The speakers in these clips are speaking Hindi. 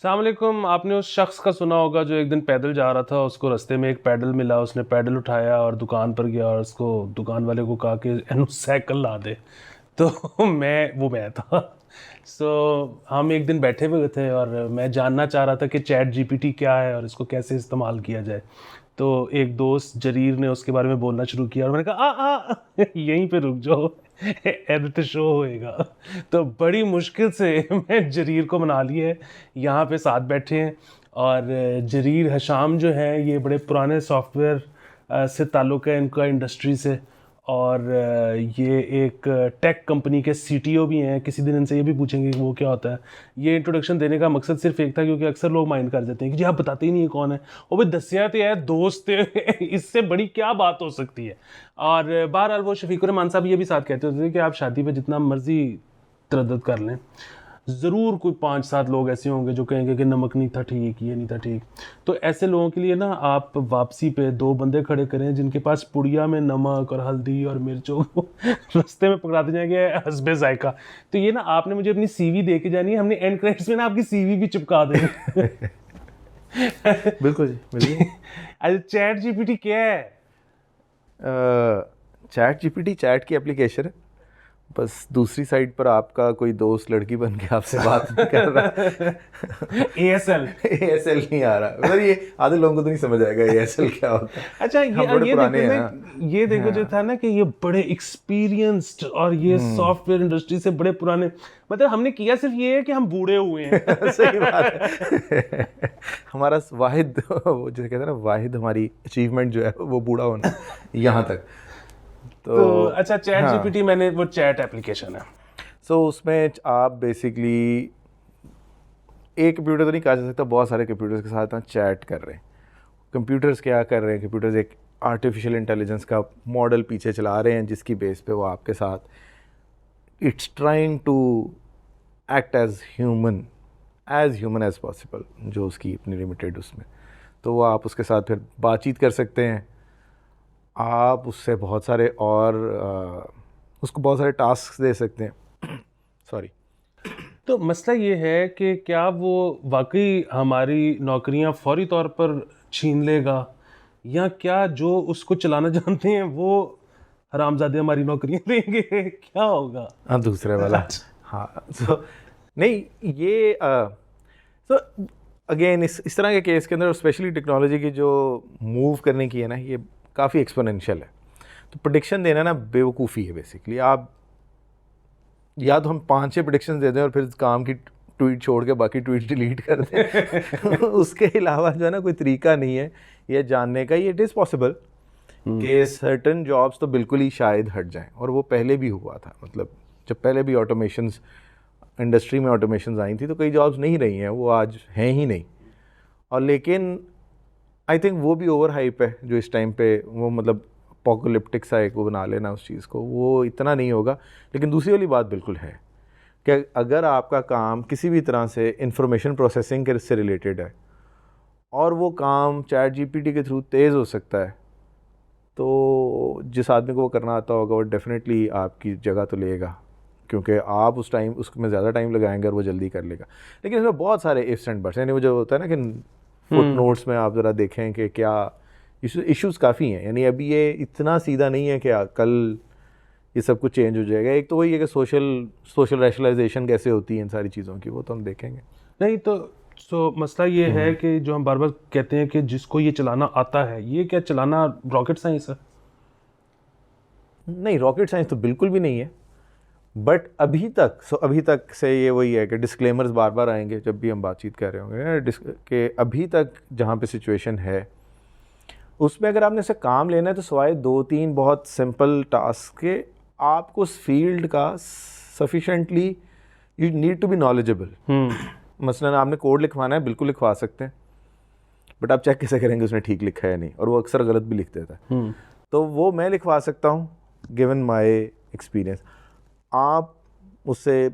अस्सलाम वालेकुम। आपने उस शख्स का सुना होगा जो एक दिन पैदल जा रहा था, उसको रास्ते में एक पैडल मिला, उसने पैडल उठाया और दुकान पर गया और उसको दुकान वाले को कहा कि एनु साइकिल ला दे। तो मैं था। हम एक दिन बैठे हुए थे और मैं जानना चाह रहा था कि चैट जीपीटी क्या है और इसको कैसे इस्तेमाल किया जाए। तो एक दोस्त जरीर ने उसके बारे में बोलना शुरू किया और मैंने कहा आ यहीं पे रुक जाओ, एडिट शो होएगा। तो बड़ी मुश्किल से मैं जरीर को मना लिया है, यहाँ पे साथ बैठे हैं। और जरीर हशाम जो हैं, ये बड़े पुराने सॉफ्टवेयर से ताल्लुक़ है इनका इंडस्ट्री से। और ये एक टेक कंपनी के सीटीओ भी हैं। किसी दिन इनसे ये भी पूछेंगे कि वो क्या होता है। ये इंट्रोडक्शन देने का मकसद सिर्फ एक था, क्योंकि अक्सर लोग माइंड कर देते हैं कि जी आप बताते ही नहीं है कौन है। वो भी दसिया तो है दोस्त इससे बड़ी क्या बात हो सकती है। और बहरहाल वो शफीकुर रहमान साहब ये भी साथ कहते होते थे कि आप शादी पे जितना मर्जी तरद्दुद कर लें, ज़रूर कोई 5-7 लोग ऐसे होंगे जो कहेंगे कि नमक नहीं था ठीक, ये नहीं था ठीक। तो ऐसे लोगों के लिए ना आप वापसी पे 2 बंदे खड़े करें जिनके पास पुड़िया में नमक और हल्दी और मिर्चों को रास्ते में पकड़ाते जाएंगे हस्बे जायका। तो ये ना आपने मुझे अपनी सीवी दे के जानी है, हमने एंड क्रेडिट्स में ना आपकी सीवी भी चिपका देंगे। बिल्कुल जी, बिल्कुल। अच्छा, चैट जीपीटी क्या है? चैट जीपीटी चैट की एप्लीकेशन है। बस दूसरी साइड पर आपका कोई दोस्त लड़की बन के आपसे बात नहीं कर रहा। एएसएल एएसएल नहीं आ रहा, मतलब ये आधे लोगों को तो नहीं समझ आएगा एएसएल क्या होता है। अच्छा, हम बड़े पुराने हैं ना। ये देखो जो था ना कि ये बड़े एक्सपीरियंस्ड और ये सॉफ्टवेयर इंडस्ट्री से बड़े पुराने, मतलब हमने किया सिर्फ ये है कि हम बूढ़े हुए हैं। सही बात है। हमारा वाहिद वो जो कहते हैं ना, वाहिद हमारी अचीवमेंट जो है वो बूढ़ा होना यहाँ तक। तो अच्छा, चैट जीपीटी मैंने वो चैट एप्लीकेशन है। सो उसमें आप बेसिकली एक कंप्यूटर तो नहीं कहा जा सकता, बहुत सारे कंप्यूटर्स के साथ चैट कर रहे हैं। कंप्यूटर्स क्या कर रहे हैं, कंप्यूटर्स एक आर्टिफिशियल इंटेलिजेंस का मॉडल पीछे चला रहे हैं जिसकी बेस पे वो आपके साथ it's trying to act as human as possible, जो उसकी अपनी लिमिटेड उसमें। तो वो आप उसके साथ फिर बातचीत कर सकते हैं, आप उससे बहुत सारे और उसको बहुत सारे टास्क दे सकते हैं। सॉरी। तो मसला ये है कि क्या वो वाकई हमारी नौकरियां फौरी तौर पर छीन लेगा, या क्या जो उसको चलाना जानते हैं वो हरामजादे हमारी नौकरियां लेंगे? क्या होगा? हाँ, दूसरे वाला। हाँ, सो नहीं, ये सो अगेन इस तरह के केस के अंदर स्पेशली टेक्नोलॉजी की जो मूव करने की है ना, ये काफ़ी एक्सपोनेंशियल है। तो प्रेडिक्शन देना ना बेवकूफ़ी है बेसिकली। आप या तो हम 5-6 प्रेडिक्शन दे दें और फिर काम की ट्वीट छोड़ के बाकी ट्वीट डिलीट कर दें। उसके अलावा जो है ना कोई तरीका नहीं है ये जानने का। ये इट इज़ पॉसिबल कि सर्टन जॉब्स तो बिल्कुल ही शायद हट जाएं, और वो पहले भी हुआ था। मतलब जब पहले भी ऑटोमेशंस इंडस्ट्री में ऑटोमेशंस आई थी तो कई जॉब्स नहीं रही हैं, वो आज हैं ही नहीं। और लेकिन आई थिंक वो भी ओवर हाइप है जो इस टाइम पे, वो मतलब अपोकलिप्टिक सा एक वो बना लेना उस चीज़ को, वो इतना नहीं होगा। लेकिन दूसरी वाली बात बिल्कुल है कि अगर आपका काम किसी भी तरह से इंफॉर्मेशन प्रोसेसिंग के से रिलेटेड है और वो काम चैट जीपीटी के थ्रू तेज़ हो सकता है, तो जिस आदमी को वो करना आता होगा वो डेफिनेटली आपकी जगह तो लेगा, क्योंकि आप उसमें ज़्यादा टाइम लगाएंगे और वो जल्दी कर लेगा। लेकिन इसमें बहुत सारे इफ्स एंड बट्स, यानी वो जो होता है ना कि फुट नोट्स में आप ज़रा देखें कि क्या इश्यूज़ काफ़ी हैं। यानी अभी ये इतना सीधा नहीं है कि कल ये सब कुछ चेंज हो जाएगा। एक तो वही है कि सोशल रैशनलाइजेशन कैसे होती है इन सारी चीज़ों की, वो तो हम देखेंगे। नहीं तो मसला ये है कि जो हम बार बार कहते हैं कि जिसको ये चलाना आता है, ये क्या चलाना रॉकेट साइंस है? नहीं, रॉकेट साइंस तो बिल्कुल भी नहीं है। बट अभी तक से ये वही है कि डिस्क्लेमर्स बार बार आएंगे जब भी हम बातचीत कर रहे होंगे कि अभी तक जहाँ पे सिचुएशन है उसमें अगर आपने से काम लेना है तो सिवाय 2-3 बहुत सिंपल टास्क के आपको उस फील्ड का sufficiently you need to be knowledgeable. मसलन आपने कोड लिखवाना है, बिल्कुल लिखवा सकते हैं, बट आप चेक कैसे करेंगे उसने ठीक लिखा है नहीं, और वो अक्सर गलत भी लिख देता है। तो वो मैं लिखवा सकता हूँ गिवन माई एक्सपीरियंस। आप उससे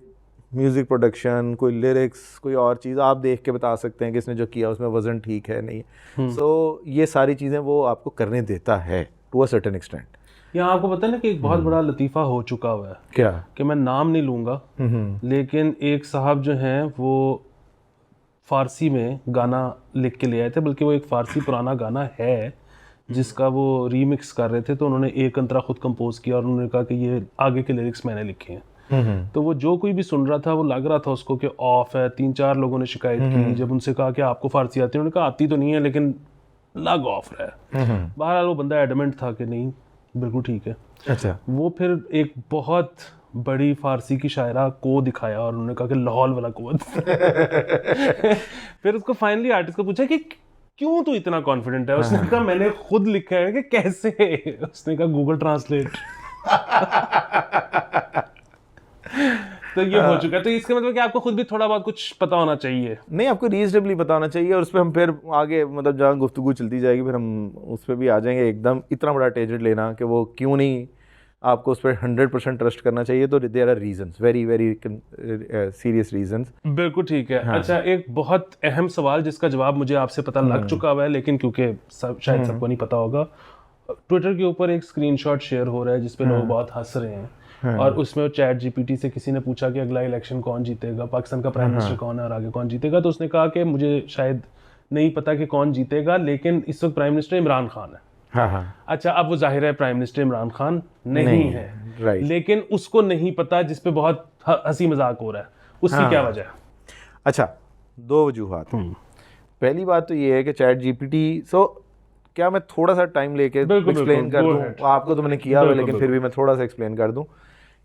म्यूज़िक प्रोडक्शन, कोई लिरिक्स, कोई और चीज़ आप देख के बता सकते हैं कि इसने जो किया उसमें वज़न ठीक है नहीं। सो ये सारी चीज़ें वो आपको करने देता है टू अ सर्टेन एक्सटेंट। यहाँ आपको पता है ना कि एक बहुत बड़ा लतीफ़ा हो चुका हुआ है। क्या? कि मैं नाम नहीं लूँगा, लेकिन एक साहब जो हैं वो फारसी में गाना लिख के ले आए थे, बल्कि वो एक फारसी पुराना गाना है जिसका वो रीमिक्स कर रहे थे, तो उन्होंने एक अंतरा खुद कंपोज किया और उन्होंने कहा कि ये आगे के लिरिक्स मैंने लिखे हैं। तो वो जो कोई भी सुन रहा था वो लग रहा था उसको कि ऑफ है। 3-4 लोगों ने शिकायत की, जब उनसे कहा कि आपको फारसी आती है, उन्होंने कहा आती तो नहीं है लेकिन लग ऑफ रहा है। बहरहाल वो बंदा एडमेंट था कि नहीं बिल्कुल ठीक है। अच्छा, वो फिर एक बहुत बड़ी फारसी की शायरा को दिखाया और उन्होंने कहा कि लाहौल वाला कुवत। फिर उसको फाइनली आर्टिस्ट को पूछा कि क्यों तू इतना कॉन्फिडेंट है? उसने कहा मैंने खुद लिखा है। कि कैसे? उसने कहा गूगल ट्रांसलेट। तो ये हो चुका है। तो इसका मतलब कि आपको खुद भी थोड़ा बहुत कुछ पता होना चाहिए। नहीं, आपको रीजनेबली पता होना चाहिए, और उस पर हम फिर आगे मतलब जहाँ गुफ्तगू चलती जाएगी फिर हम उस पर भी आ जाएंगे। एकदम इतना बड़ा टेंजेंट लेना कि वो क्यों नहीं आपको उस पर 100% ट्रस्ट करना चाहिए, तो there are reasons, very very serious reasons. बिल्कुल ठीक है। अच्छा, एक बहुत अहम सवाल जिसका जवाब मुझे आपसे पता लग चुका हुआ है, लेकिन क्योंकि शायद सबको नहीं पता होगा, ट्विटर के ऊपर एक स्क्रीनशॉट शेयर हो रहा है जिसपे लोग बहुत हंस रहे हैं। और उसमें चैट जीपीटी से किसी ने पूछा कि अगला इलेक्शन कौन जीतेगा, पाकिस्तान का प्राइम मिनिस्टर कौन है और आगे कौन जीतेगा। तो उसने कहा कि मुझे शायद नहीं पता कि कौन जीतेगा, लेकिन इस वक्त प्राइम मिनिस्टर इमरान खान है। अच्छा, अब वो जाहिर है प्राइम मिनिस्टर इमरान खान नहीं है, राइट। लेकिन उसको नहीं पता, जिसपे बहुत हंसी मजाक हो रहा है। उसकी क्या वजह है? अच्छा, 2 वजूहात। पहली बात तो ये है कि चैट जीपीटी, क्या मैं थोड़ा सा टाइम लेके एक्सप्लेन कर दूं? आपको तो मैंने किया हुआ, लेकिन फिर भी मैं थोड़ा सा एक्सप्लेन कर दूं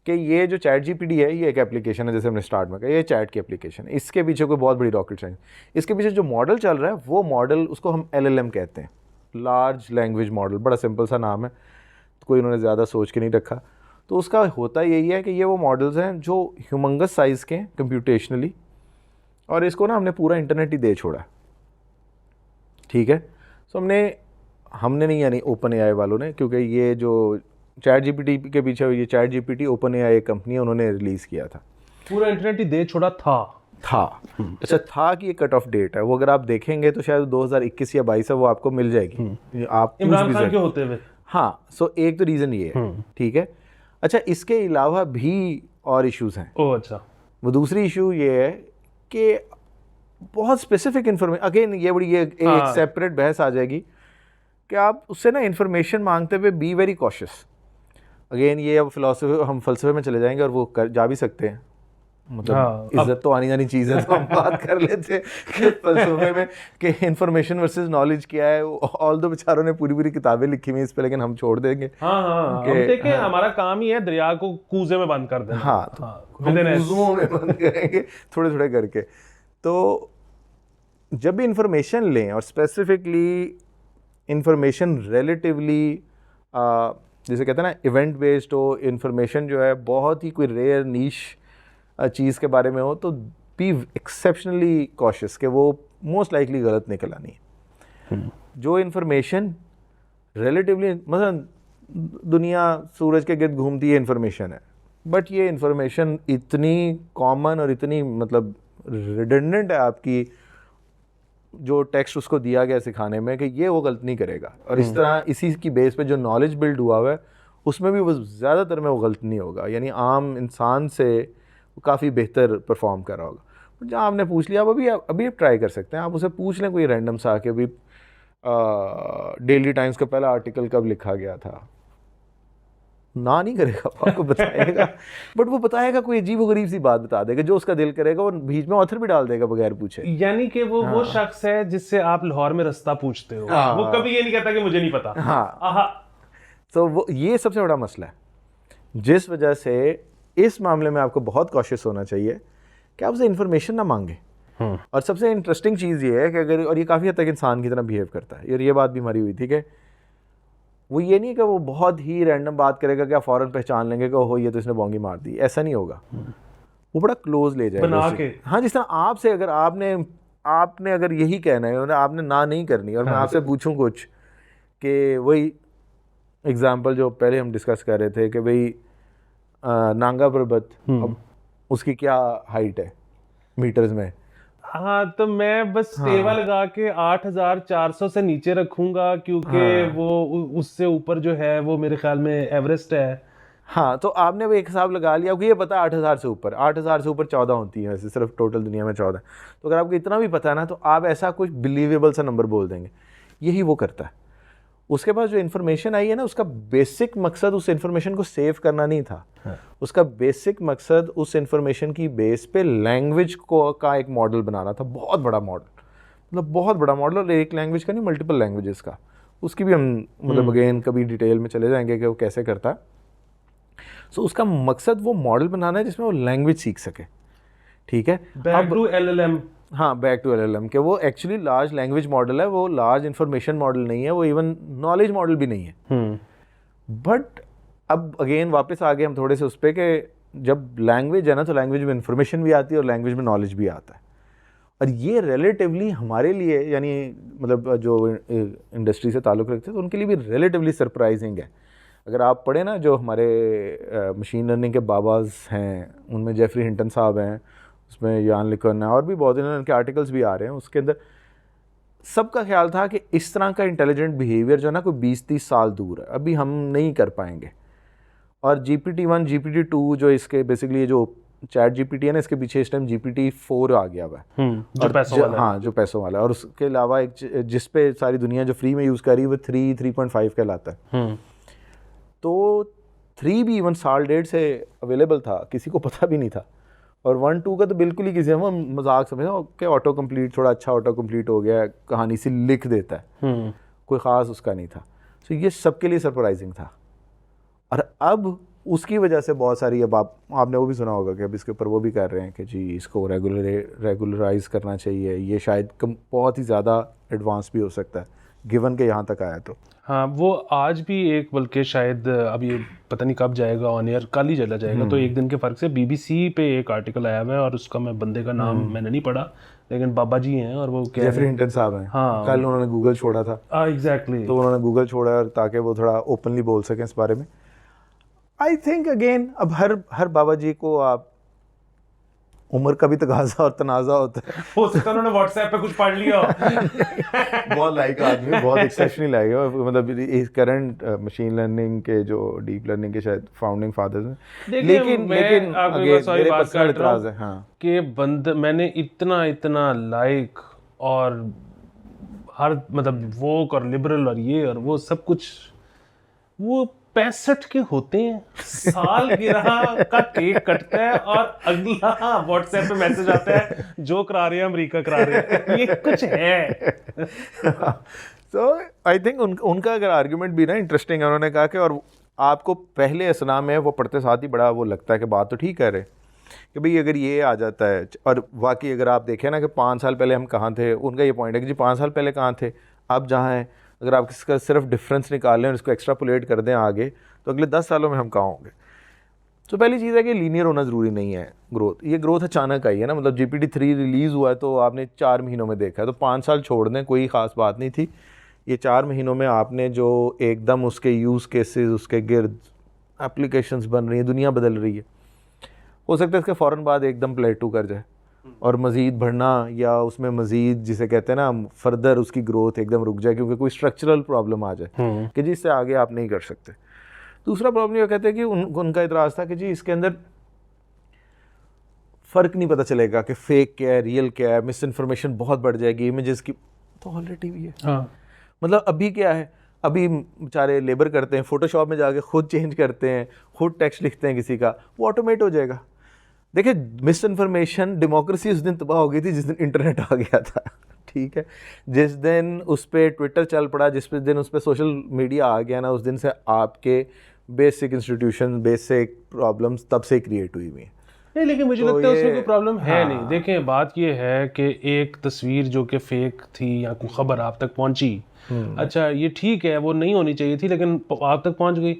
कि ये जो चैट जीपीटी है ये एक एप्लीकेशन है, जैसे हमने स्टार्ट में कहा, ये चैट की एप्लीकेशन है। इसके पीछे कोई बहुत बड़ी रॉकेट साइंस, इसके पीछे जो मॉडल चल रहा है वो मॉडल, उसको हम LLM कहते हैं, लार्ज लैंग्वेज मॉडल। बड़ा सिंपल सा नाम है, कोई इन्होंने ज़्यादा सोच के नहीं रखा। तो उसका होता यही है कि ये वो मॉडल्स हैं जो ह्यूमंगस साइज़ के हैं कंप्यूटेशनली, और इसको ना हमने पूरा इंटरनेट ही दे छोड़ा, ठीक है। सो हमने नहीं, यानी ओपन एआई वालों ने, क्योंकि ये जो चैट जीपीटी के पीछे, ये चैट जीपीटी ओपन एआई एक कंपनी है, उन्होंने रिलीज़ किया था। पूरा इंटरनेट ही दे छोड़ा था। अच्छा, था कि ये कट ऑफ डेट है, वो अगर आप देखेंगे तो शायद 2021 या 22 है, वो आपको मिल जाएगी। आप इमरान खान के होते हुए। हाँ, एक तो रीज़न ये है, ठीक है। अच्छा, इसके अलावा भी और इश्यूज़ हैं। ओह अच्छा। वो दूसरी इशू ये है कि बहुत स्पेसिफिक इन्फॉर्मेशन, अगेन ये बड़ी एक सेपरेट बहस आ जाएगी कि आप उससे ना इन्फॉर्मेशन मांगते हुए बी वेरी कॉशियस। अगेन ये अब हम फ़लसफे में चले जाएंगे, और वो जा भी सकते हैं, मतलब इज्जत तो आनी जानी चीज़ है, तो हम बात कर लेते हैं कि फ़लसफे में कि इन्फॉर्मेशन वर्सेस नॉलेज क्या है। ऑल दो बेचारों ने पूरी पूरी किताबें लिखी हुई इस पे, लेकिन हम छोड़ देंगे। हम देखें, हमारा काम ही है दरिया को कूजे में बंद कर देना। हम कूजों में बंद करेंगे थोड़े थोड़े करके। तो जब भी इंफॉर्मेशन लें, और स्पेसिफिकली इंफॉर्मेशन रिलेटिवली जैसे कहते हैं ना इवेंट बेस्ड हो, इंफॉर्मेशन जो है बहुत ही कोई रेयर नीश चीज़ के बारे में हो, तो बी एक्सेप्शनली कॉशियस कि वो मोस्ट लाइकली गलत निकल आनी है। जो इन्फॉर्मेशन रिलेटिवली, मतलब दुनिया सूरज के गिर्द घूमती है इन्फॉर्मेशन है, बट ये इन्फॉर्मेशन इतनी कॉमन और इतनी मतलब रिडंडेंट है आपकी जो टेक्स्ट उसको दिया गया सिखाने में, कि ये वो गलत नहीं करेगा। और इस तरह इसी की बेस पे जो नॉलेज बिल्ड हुआ हुआ है उसमें भी वो ज़्यादातर में वो गलत नहीं होगा, यानी आम इंसान से वो काफ़ी बेहतर परफॉर्म कर रहा होगा। जहाँ आपने पूछ लिया, आप अभी ट्राई कर सकते हैं, आप उसे पूछ लें कोई रैंडम सा कि अभी डेली टाइम्स का पहला आर्टिकल कब लिखा गया था, ना नहीं करेगा, आपको बताएगा। बट वो बताएगा कोई अजीब व गरीब सी बात बता देगा, जो उसका दिल करेगा, और बीच में ऑथर भी डाल देगा बगैर पूछे। यानी कि वो शख्स है जिससे आप लाहौर में रास्ता पूछते हो, वो कभी ये नहीं कहता कि मुझे नहीं पता। तो वो ये सबसे बड़ा मसला है, जिस वजह से इस मामले में आपको बहुत कॉशियस होना चाहिए कि आप उसे इन्फॉर्मेशन ना मांगे। और सबसे इंटरेस्टिंग चीज़ ये है कि अगर, और ये काफ़ी हद तक इंसान की तरह बिहेव करता है, और ये बात भी हमारी हुई थी कि वो ये नहीं कि वो बहुत ही रैंडम बात करेगा कि आप फ़ौरन पहचान लेंगे कि ओहो ये तो इसने बोंगी मार दी, ऐसा नहीं होगा। वो बड़ा क्लोज ले जाएगा बना के। हाँ, जिस तरह आपसे अगर आपने अगर यही कहना है, आपने ना नहीं करनी, और मैं आपसे पूछूं कुछ कि वही एग्जाम्पल जो पहले हम डिस्कस कर रहे थे कि भाई नांगा पर्वत, अब उसकी क्या हाइट है मीटर्स में, हाँ, तो मैं बस टेबल लगा के 8400 से नीचे रखूंगा, क्योंकि वो उससे ऊपर जो है वो मेरे ख्याल में एवरेस्ट है। हाँ, तो आपने वो एक हिसाब लगा लिया, आपको ये पता है 8,000 से ऊपर, 8,000 से ऊपर 14 होती है वैसे, सिर्फ टोटल दुनिया में 14। तो अगर आपको इतना भी पता है ना, तो आप ऐसा कुछ बिलीवेबल सा नंबर बोल देंगे। यही वो करता है। उसके पास जो इन्फॉर्मेशन आई है ना, उसका बेसिक मकसद उस इन्फॉर्मेशन को सेव करना नहीं था। उसका बेसिक मकसद उस इन्फॉर्मेशन की बेस पे लैंग्वेज को का एक मॉडल बनाना था, बहुत बड़ा मॉडल, मतलब बहुत बड़ा मॉडल, और एक लैंग्वेज का नहीं, मल्टीपल लैंग्वेजेस का। उसकी भी हम मतलब अगेन कभी डिटेल में चले जाएंगे कि वो कैसे करता है। सो उसका मकसद वो मॉडल बनाना है जिसमें वो लैंग्वेज सीख सके, ठीक है। Back to LLM। हाँ, बैक टू LLM के वो एक्चुअली लार्ज लैंग्वेज मॉडल है, वो लार्ज इंफॉर्मेशन मॉडल नहीं है, वो इवन नॉलेज मॉडल भी नहीं है। बट अब अगेन वापस आ गए हम थोड़े से उस पर कि जब लैंग्वेज है ना, तो लैंग्वेज में इंफॉर्मेशन भी आती है और लैंग्वेज में नॉलेज भी आता है। और ये रिलेटिवली हमारे लिए, यानी मतलब जो इंडस्ट्री से ताल्लुक़ रखते हैं, तो उनके लिए भी रिलेटिवली सरप्राइजिंग है। अगर आप पढ़े ना, जो हमारे मशीन लर्निंग के बाबाज हैं, उनमें जेफरी हिंटन साहब हैं, उसमें यान लिकन है, और भी बहुत उनके आर्टिकल्स भी आ रहे हैं। उसके अंदर सबका ख्याल था कि इस तरह का इंटेलिजेंट बिहेवियर जो है ना, कोई 20-30 साल दूर है, अभी हम नहीं कर पाएंगे। और GPT-1 GPT-2 जो इसके बेसिकली ये जो चैट GPT है ना, इसके पीछे इस टाइम GPT-4 आ गया हुआ है, जो पैसों वाला है। हाँ, जो पैसों वाला है। और उसके अलावा एक जिस पे सारी दुनिया जो फ्री में यूज़ कर रही है वो 3.5 कहलाता है। तो 3 भी इवन साल डेढ़ से अवेलेबल था, किसी को पता भी नहीं था। और 1-2 का तो बिल्कुल ही किसी हम मजाक समझे कि ऑटो कंप्लीट, थोड़ा अच्छा ऑटो कंप्लीट हो गया, कहानी से लिख देता है, कोई ख़ास उसका नहीं था। तो ये सबके लिए सरप्राइजिंग था। और अब उसकी वजह से बहुत सारी, अब आपने वो भी सुना होगा कि अब इसके ऊपर वो भी कर रहे हैं कि जी इसको रेगुलराइज करना चाहिए, ये शायद बहुत ही ज़्यादा एडवांस भी हो सकता है गिवन के यहाँ तक आया तो। हाँ, वो आज भी एक, बल्कि शायद अब ये पता नहीं कब जाएगा ऑन एयर, कल ही चला जाएगा, तो एक दिन के फ़र्क से BBC पे एक आर्टिकल आया हुआ है, और उसका मैं बंदे का नाम मैंने नहीं पढ़ा, लेकिन बाबा जी हैं और वो जेफरी हिंटन साहब हैं। हाँ, कल उन्होंने गूगल छोड़ा था। एग्जैक्टली। तो उन्होंने गूगल छोड़ा ताकि वो थोड़ा ओपनली बोल सकें इस बारे में। आई थिंक अगेन, अब हर बाबा जी को आप उम्र का भी तकाजा और तनाजा होता है। हो सकता है उन्होंने व्हाट्सएप पे कुछ पढ़ लिया बहुत लाइक आदमी, बहुत एक्सेप्शनली लाइक है, मतलब इस करंट मशीन लर्निंग के जो डीप लर्निंग के शायद फाउंडिंग फादर्स हैं। लेकिन मेरे पर्सनल इतराज है हाँ कि मैंने इतना लाइक और हर मतलब वोक और लिबरल और ये और वो सब कुछ, वो 65 के होते हैं, साल गिरह का केक कटता है और अगला व्हाट्सएप पे मैसेज आता है जो करा रहे हैं अमेरिका करा रहे हैं, ये कुछ है। तो आई थिंक उनका अगर आर्ग्यूमेंट भी ना इंटरेस्टिंग है। उन्होंने कहा कि और आपको पहले असना में वो पढ़ते साथ ही बड़ा वो लगता है कि बात तो ठीक कह रहे कि भाई अगर ये आ जाता है, और वाकई अगर आप देखें ना कि 5 साल पहले हम कहाँ थे, उनका ये पॉइंट है कि जी 5 साल पहले कहाँ थे, अब जहाँ हैं, अगर आप इसका सिर्फ डिफरेंस निकाल लें और इसको एक्स्ट्रापोलेट कर दें आगे, तो अगले 10 सालों में हम कहाँ होंगे। तो पहली चीज़ है कि लीनियर होना ज़रूरी नहीं है ग्रोथ, ये ग्रोथ अचानक आई है ना, मतलब GPT-3 रिलीज़ हुआ है तो आपने 4 महीनों में देखा है, तो 5 साल छोड़ दें, कोई ख़ास बात नहीं थी। ये 4 महीनों में आपने जो एकदम उसके यूज़ केसेस, उसके गिर्द एप्लीकेशंस बन रही हैं, दुनिया बदल रही है, हो सकता है इसके फ़ौरन बाद एकदम प्लेटू कर जाए और मज़ीद बढ़ना या उसमें मज़ीद जिसे कहते हैं ना फर्दर उसकी ग्रोथ एकदम रुक जाए, क्योंकि कोई स्ट्रक्चरल प्रॉब्लम आ जाए कि जिससे आगे आप नहीं कर सकते। दूसरा प्रॉब्लम ये कहते हैं कि उनका इतराज़ था कि जी इसके अंदर फ़र्क नहीं पता चलेगा कि फेक क्या है, रियल क्या है, मिस इन्फॉर्मेशन बहुत बढ़ जाएगी, इमेजेस की तो ऑलरेडी भी है। हाँ। मतलब अभी क्या है, अभी बेचारे लेबर करते हैं, फ़ोटोशॉप में जाके खुद चेंज करते हैं, खुद टेक्स्ट लिखते हैं किसी का, वो ऑटोमेट हो जाएगा। देखिए मिस इन्फॉर्मेशन, डेमोक्रेसी उस दिन तबाह हो गई थी जिस दिन इंटरनेट आ गया था, ठीक है। जिस दिन उस पर ट्विटर चल पड़ा, जिस दिन उस पर सोशल मीडिया आ गया ना, उस दिन से आपके बेसिक इंस्टीट्यूशन, बेसिक प्रॉब्लम्स तब से क्रिएट हुई हुई हैं। नहीं, लेकिन मुझे लगता है उसमें कोई प्रॉब्लम है नहीं। देखें बात ये है कि एक तस्वीर जो कि फेक थी या कोई खबर आप तक पहुंची, अच्छा ये ठीक है वो नहीं होनी चाहिए थी लेकिन आप तक पहुंच गई।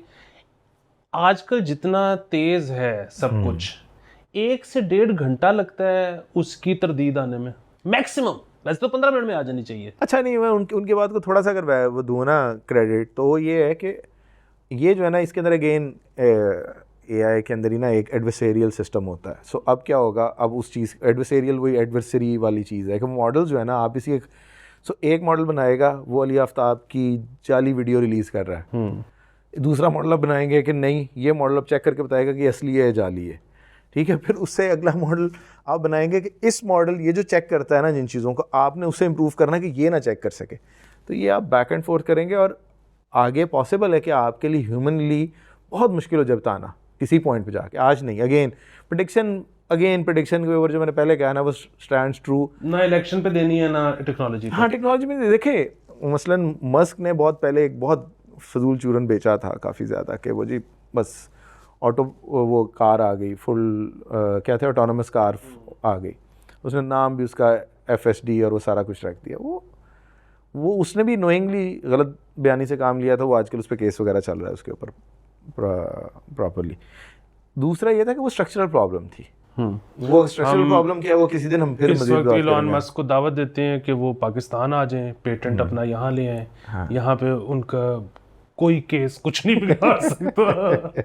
आजकल जितना तेज है सब कुछ, 1 से 1.5 घंटा लगता है उसकी तरदीद आने में मैक्सिमम, वैसे तो 15 मिनट में आ जानी चाहिए। अच्छा नहीं, मैं उनकी बात को थोड़ा सा अगर वो दूँ ना क्रेडिट, तो ये है कि ये जो है ना इसके अंदर अगेन AI के अंदर ही ना एक एडवर्सेरियल सिस्टम होता है। सो अब क्या होगा, अब उस चीज़ एडवर्सेरियल वही एडवर्सरी वाली चीज़ है कि मॉडल जो है ना, आप इसी एक मॉडल बनाएगा, वो अली आफ्ताब की जाली वीडियो रिलीज़ कर रहा है, दूसरा मॉडल आप बनाएंगे कि नहीं ये मॉडल आप चेक करके बताएगा कि असली है या जाली है, ठीक है। फिर उससे अगला मॉडल आप बनाएंगे कि इस मॉडल ये जो चेक करता है ना जिन चीज़ों को, आपने उससे इम्प्रूव करना कि ये ना चेक कर सके। तो ये आप बैक एंड फोर्थ करेंगे और आगे पॉसिबल है कि आपके लिए ह्यूमनली बहुत मुश्किल हो जब बताना किसी पॉइंट पे जाके। आज नहीं, अगेन प्रिडिक्शन के ऊपर जो मैंने पहले कहा ना वो स्टैंड्स ट्रू। ना इलेक्शन पे देनी है ना टेक्नोलॉजी पे। हाँ, टेक्नोलॉजी में देखे मसलन मस्क ने बहुत पहले एक बहुत फजूल चूरन बेचा था काफ़ी ज़्यादा कि वो जी बस ऑटो वो कार आ गई फुल क्या थे ऑटोनमस कार आ गई, उसने नाम भी उसका FSD और वो सारा कुछ रख दिया। वो उसने भी नोइंगली गलत बयानी से काम लिया था, वो आजकल उस पर केस वगैरह चल रहा है उसके ऊपर प्रॉपरली। दूसरा ये था कि वो स्ट्रक्चरल प्रॉब्लम थी। वो स्ट्रक्चरल प्रॉब्लम क्या है वो किसी दिन हम फिर इस मज़ीद वक्त बात इलॉन करेंगे। मस्क को दावत देते हैं कि वो पाकिस्तान आ जाएं, पेटेंट अपना यहाँ ले आएं। हाँ। यहाँ पे उनका कोई केस कुछ नहीं बिगाड़ सकता।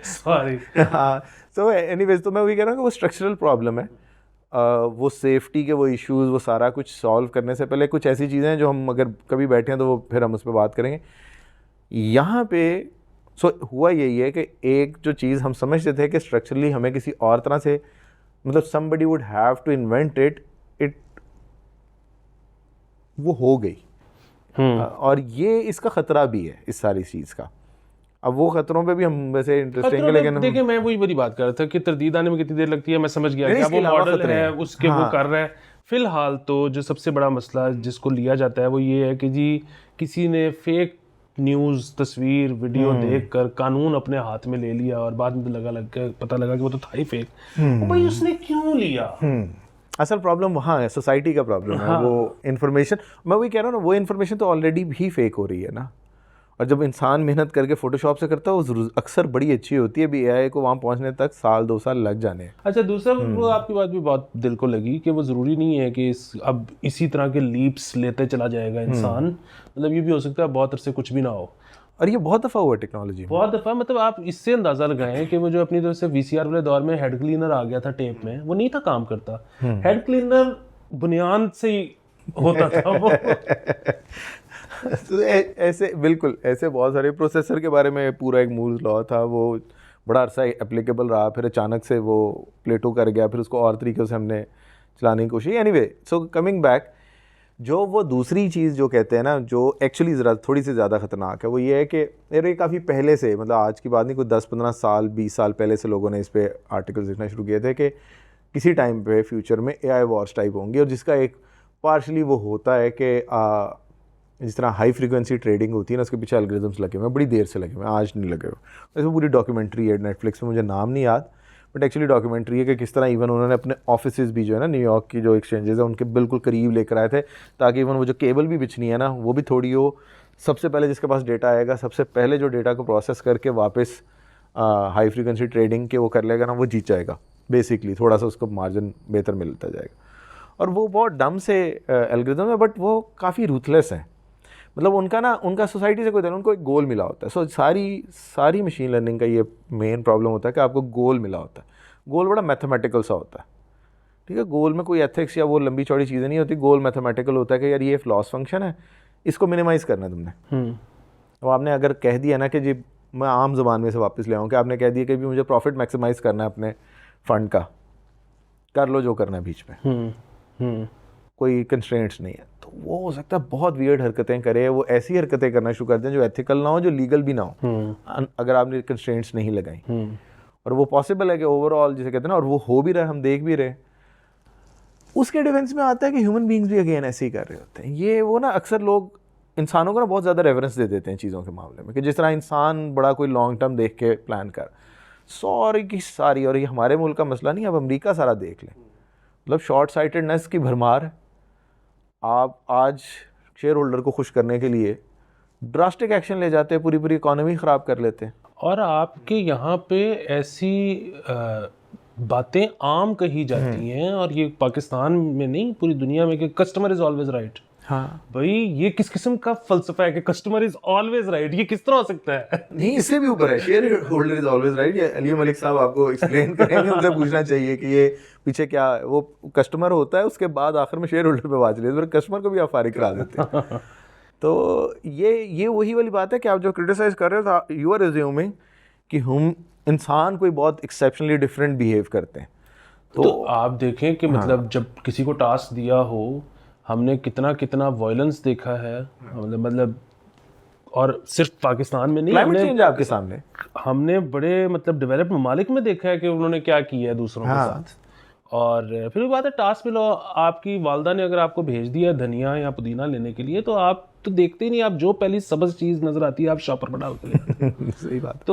सॉरी। हाँ, सो एनीवेज तो मैं वही कह रहा हूँ कि वो स्ट्रक्चरल प्रॉब्लम है। वो सेफ्टी के वो इश्यूज वो सारा कुछ सॉल्व करने से पहले कुछ ऐसी चीज़ें हैं जो हम अगर कभी बैठे हैं तो वो फिर हम उस पर बात करेंगे। यहाँ पे हुआ यही है कि एक जो चीज़ हम समझते थे कि स्ट्रक्चरली हमें किसी और तरह से मतलब somebody would have to invent it वो हो गई। और ये इसका ख़तरा भी है इस सारी चीज़ का। अब वो खतरों पे भी हम वैसे इंटरेस्टिंग है, लेकिन देखिए मैं वही बड़ी बात कर रहा था कि तरदीद आने में कितनी देर लगती है। मैं समझ गया कि वो मॉडल है उसके वो कर रहा है। फिलहाल तो जो सबसे बड़ा मसला जिसको लिया जाता है वो ये है कि जी किसी ने फेक न्यूज़ तस्वीर वीडियो देखकर कानून अपने हाथ में ले लिया और बाद में पता लगा कि वो तो था ही फेक। भाई उसने क्यों लिया? असल प्रॉब्लम वहाँ है, सोसाइटी का प्रॉब्लम है। वो इन्फॉर्मेशन मैं वही कह रहा हूँ ना, वो इन्फॉर्मेशन तो ऑलरेडी भी फेक हो रही है ना। और जब इंसान मेहनत करके फोटोशॉप से करता है वो अक्सर बड़ी अच्छी होती है। भी AI को वहाँ पहुँचने तक 1-2 साल लग जाने हैं। अच्छा, दूसरा वो आपकी बात भी बहुत दिल को लगी कि वो ज़रूरी नहीं है कि अब इसी तरह के लीप्स लेते चला जाएगा इंसान। मतलब ये भी हो सकता है बहुत अरसे कुछ भी ना हो। और ये बहुत दफ़ा हुआ टेक्नोलॉजी में, बहुत दफ़ा। मतलब आप इससे अंदाज़ा लगाएं कि वो जो अपनी तरफ से VCR वाले दौर में हेड क्लीनर आ गया था टेप में, वो नहीं था काम करता। हेड क्लीनर बुनियाद से ही होता था वो। तो ऐसे बिल्कुल ऐसे बहुत सारे प्रोसेसर के बारे में पूरा एक मूल लॉ था, वो बड़ा अरसा एप्लीकेबल रहा, फिर अचानक से वो प्लेटो कर गया, फिर उसको और तरीक़ों से हमने चलाने की कोशिश। एनीवे, सो कमिंग बैक, जो वो दूसरी चीज़ जो कहते हैं ना जो एक्चुअली ज़रा थोड़ी सी ज़्यादा ख़तरनाक है वो ये है कि ये काफ़ी पहले से, मतलब आज की बात नहीं, कोई 10-15 साल 20 साल पहले से लोगों ने इस पर आर्टिकल्स लिखना शुरू किए थे कि किसी टाइम पे फ्यूचर में AI वॉर्स टाइप होंगी। और जिसका एक पार्शली वो होता है कि जिस तरह हाई फ्रीक्वेंसी ट्रेडिंग होती है ना, उसके पीछे एल्गोरिथम्स लगे हुए हैं, बड़ी देर से लगे हुए हैं, आज नहीं लगे हुए। वैसे पूरी डॉक्यूमेंट्री है नेटफ्लिक्स में, मुझे नाम नहीं याद, बट एक्चुअली डॉक्यूमेंट्री है कि किस तरह इवन उन्होंने अपने ऑफिसेज भी जो है ना न्यूयॉर्क की जो एक्सचेंजेस है उनके बिल्कुल करीब लेकर आए थे, ताकि इवन वो जो केबल भी बिछनी है ना वो भी थोड़ी हो, सबसे पहले जिसके पास डेटा आएगा सबसे पहले जो डेटा को प्रोसेस करके वापस हाई फ्रीक्वेंसी ट्रेडिंग के वो कर लेगा ना, वो जीत जाएगा बेसिकली। थोड़ा सा उसको मार्जिन बेहतर मिलता जाएगा। और वो बहुत डम से एल्गोरिथम है, बट वो काफ़ी रूथलेस है। मतलब उनका सोसाइटी से कोई तरह उनको एक गोल मिला होता है। सो सारी मशीन लर्निंग का ये मेन प्रॉब्लम होता है कि आपको गोल मिला होता है। गोल बड़ा मैथमेटिकल सा होता है, ठीक है। गोल में कोई एथिक्स या वो लंबी चौड़ी चीज़ें नहीं होती। गोल मैथमेटिकल होता है कि यार ये लॉस फंक्शन है, इसको मिनिमाइज़ करना है तुमने। तो आपने अगर कह दिया ना कि जी, मैं आम ज़बान में से वापस ले आऊँ कि आपने कह दिया कि भी मुझे प्रॉफिट मैक्सिमाइज़ करना है अपने फ़ंड का, कर लो जो करना है बीच में, कोई कंस्ट्रेंट्स नहीं है। तो वो हो सकता है बहुत वियर्ड हरकतें करे, वो ऐसी हरकतें करना शुरू कर दें जो एथिकल ना हो, जो लीगल भी ना हो, अगर आपने कंस्ट्रेंट्स नहीं लगाई। और वो पॉसिबल है कि ओवरऑल जिसे कहते हैं ना, और वो हो भी रहा है, हम देख भी रहे। उसके डिफेंस में आता है कि ह्यूमन बींग्स भी अगेन ऐसे ही कर रहे होते हैं। ये वो ना अक्सर लोग इंसानों को ना बहुत ज़्यादा रेफरेंस दे देते हैं चीज़ों के मामले में, कि जिस तरह इंसान बड़ा कोई लॉन्ग टर्म देख के प्लान कर, सारी की सारी, और ये हमारे मुल्क का मसला नहीं, अब अमेरिका सारा देख लें, मतलब शॉर्ट साइटेडनेस की भरमार है। आप आज शेयर होल्डर को खुश करने के लिए ड्रास्टिक एक्शन ले जाते हैं, पूरी इकोनॉमी ख़राब कर लेते हैं। और आपके यहाँ पे ऐसी बातें आम कही जाती हैं, और ये पाकिस्तान में नहीं पूरी दुनिया में, कि कस्टमर इज़ ऑलवेज राइट। हाँ भाई ये किस किस्म का फलसफा है कि कस्टमर इज ऑलवेज राइट? ये किस तरह हो सकता है? नहीं, इससे भी ऊपर है, share holder is always right. ये अली मलिक साहब आपको एक्सप्लेन करेंगे, उनसे पूछना चाहिए कि ये पीछे क्या, वो कस्टमर होता है उसके बाद आखिर में शेयर होल्डर पे बात चली, कस्टमर को भी आप फारिग करा देते हैं। तो ये वही वाली बात है कि आप जो क्रिटिसाइज कर रहे हो तो यू आर एज्यूमिंग कि हम इंसान कोई बहुत एक्सेप्शनली डिफरेंट बिहेव करते हैं। तो आप देखें कि मतलब जब किसी को टास्क दिया हो, हमने कितना कितना वायलेंस देखा है, मतलब और सिर्फ पाकिस्तान में नहीं, क्लाइमेट चेंज आपके सामने हमने बड़े मतलब डेवलप्ड ममालिक में देखा है कि उन्होंने क्या किया है दूसरों के साथ। और फिर बात है टास्क मिलो, आपकी वालदा ने अगर आपको भेज दिया धनिया या पुदीना लेने के लिए, तो आप तो देखते ही नहीं, आप जो पहली सब्ज चीज़ नज़र आती है आप शॉपर पर डाल के ले आते हैं। सही बात।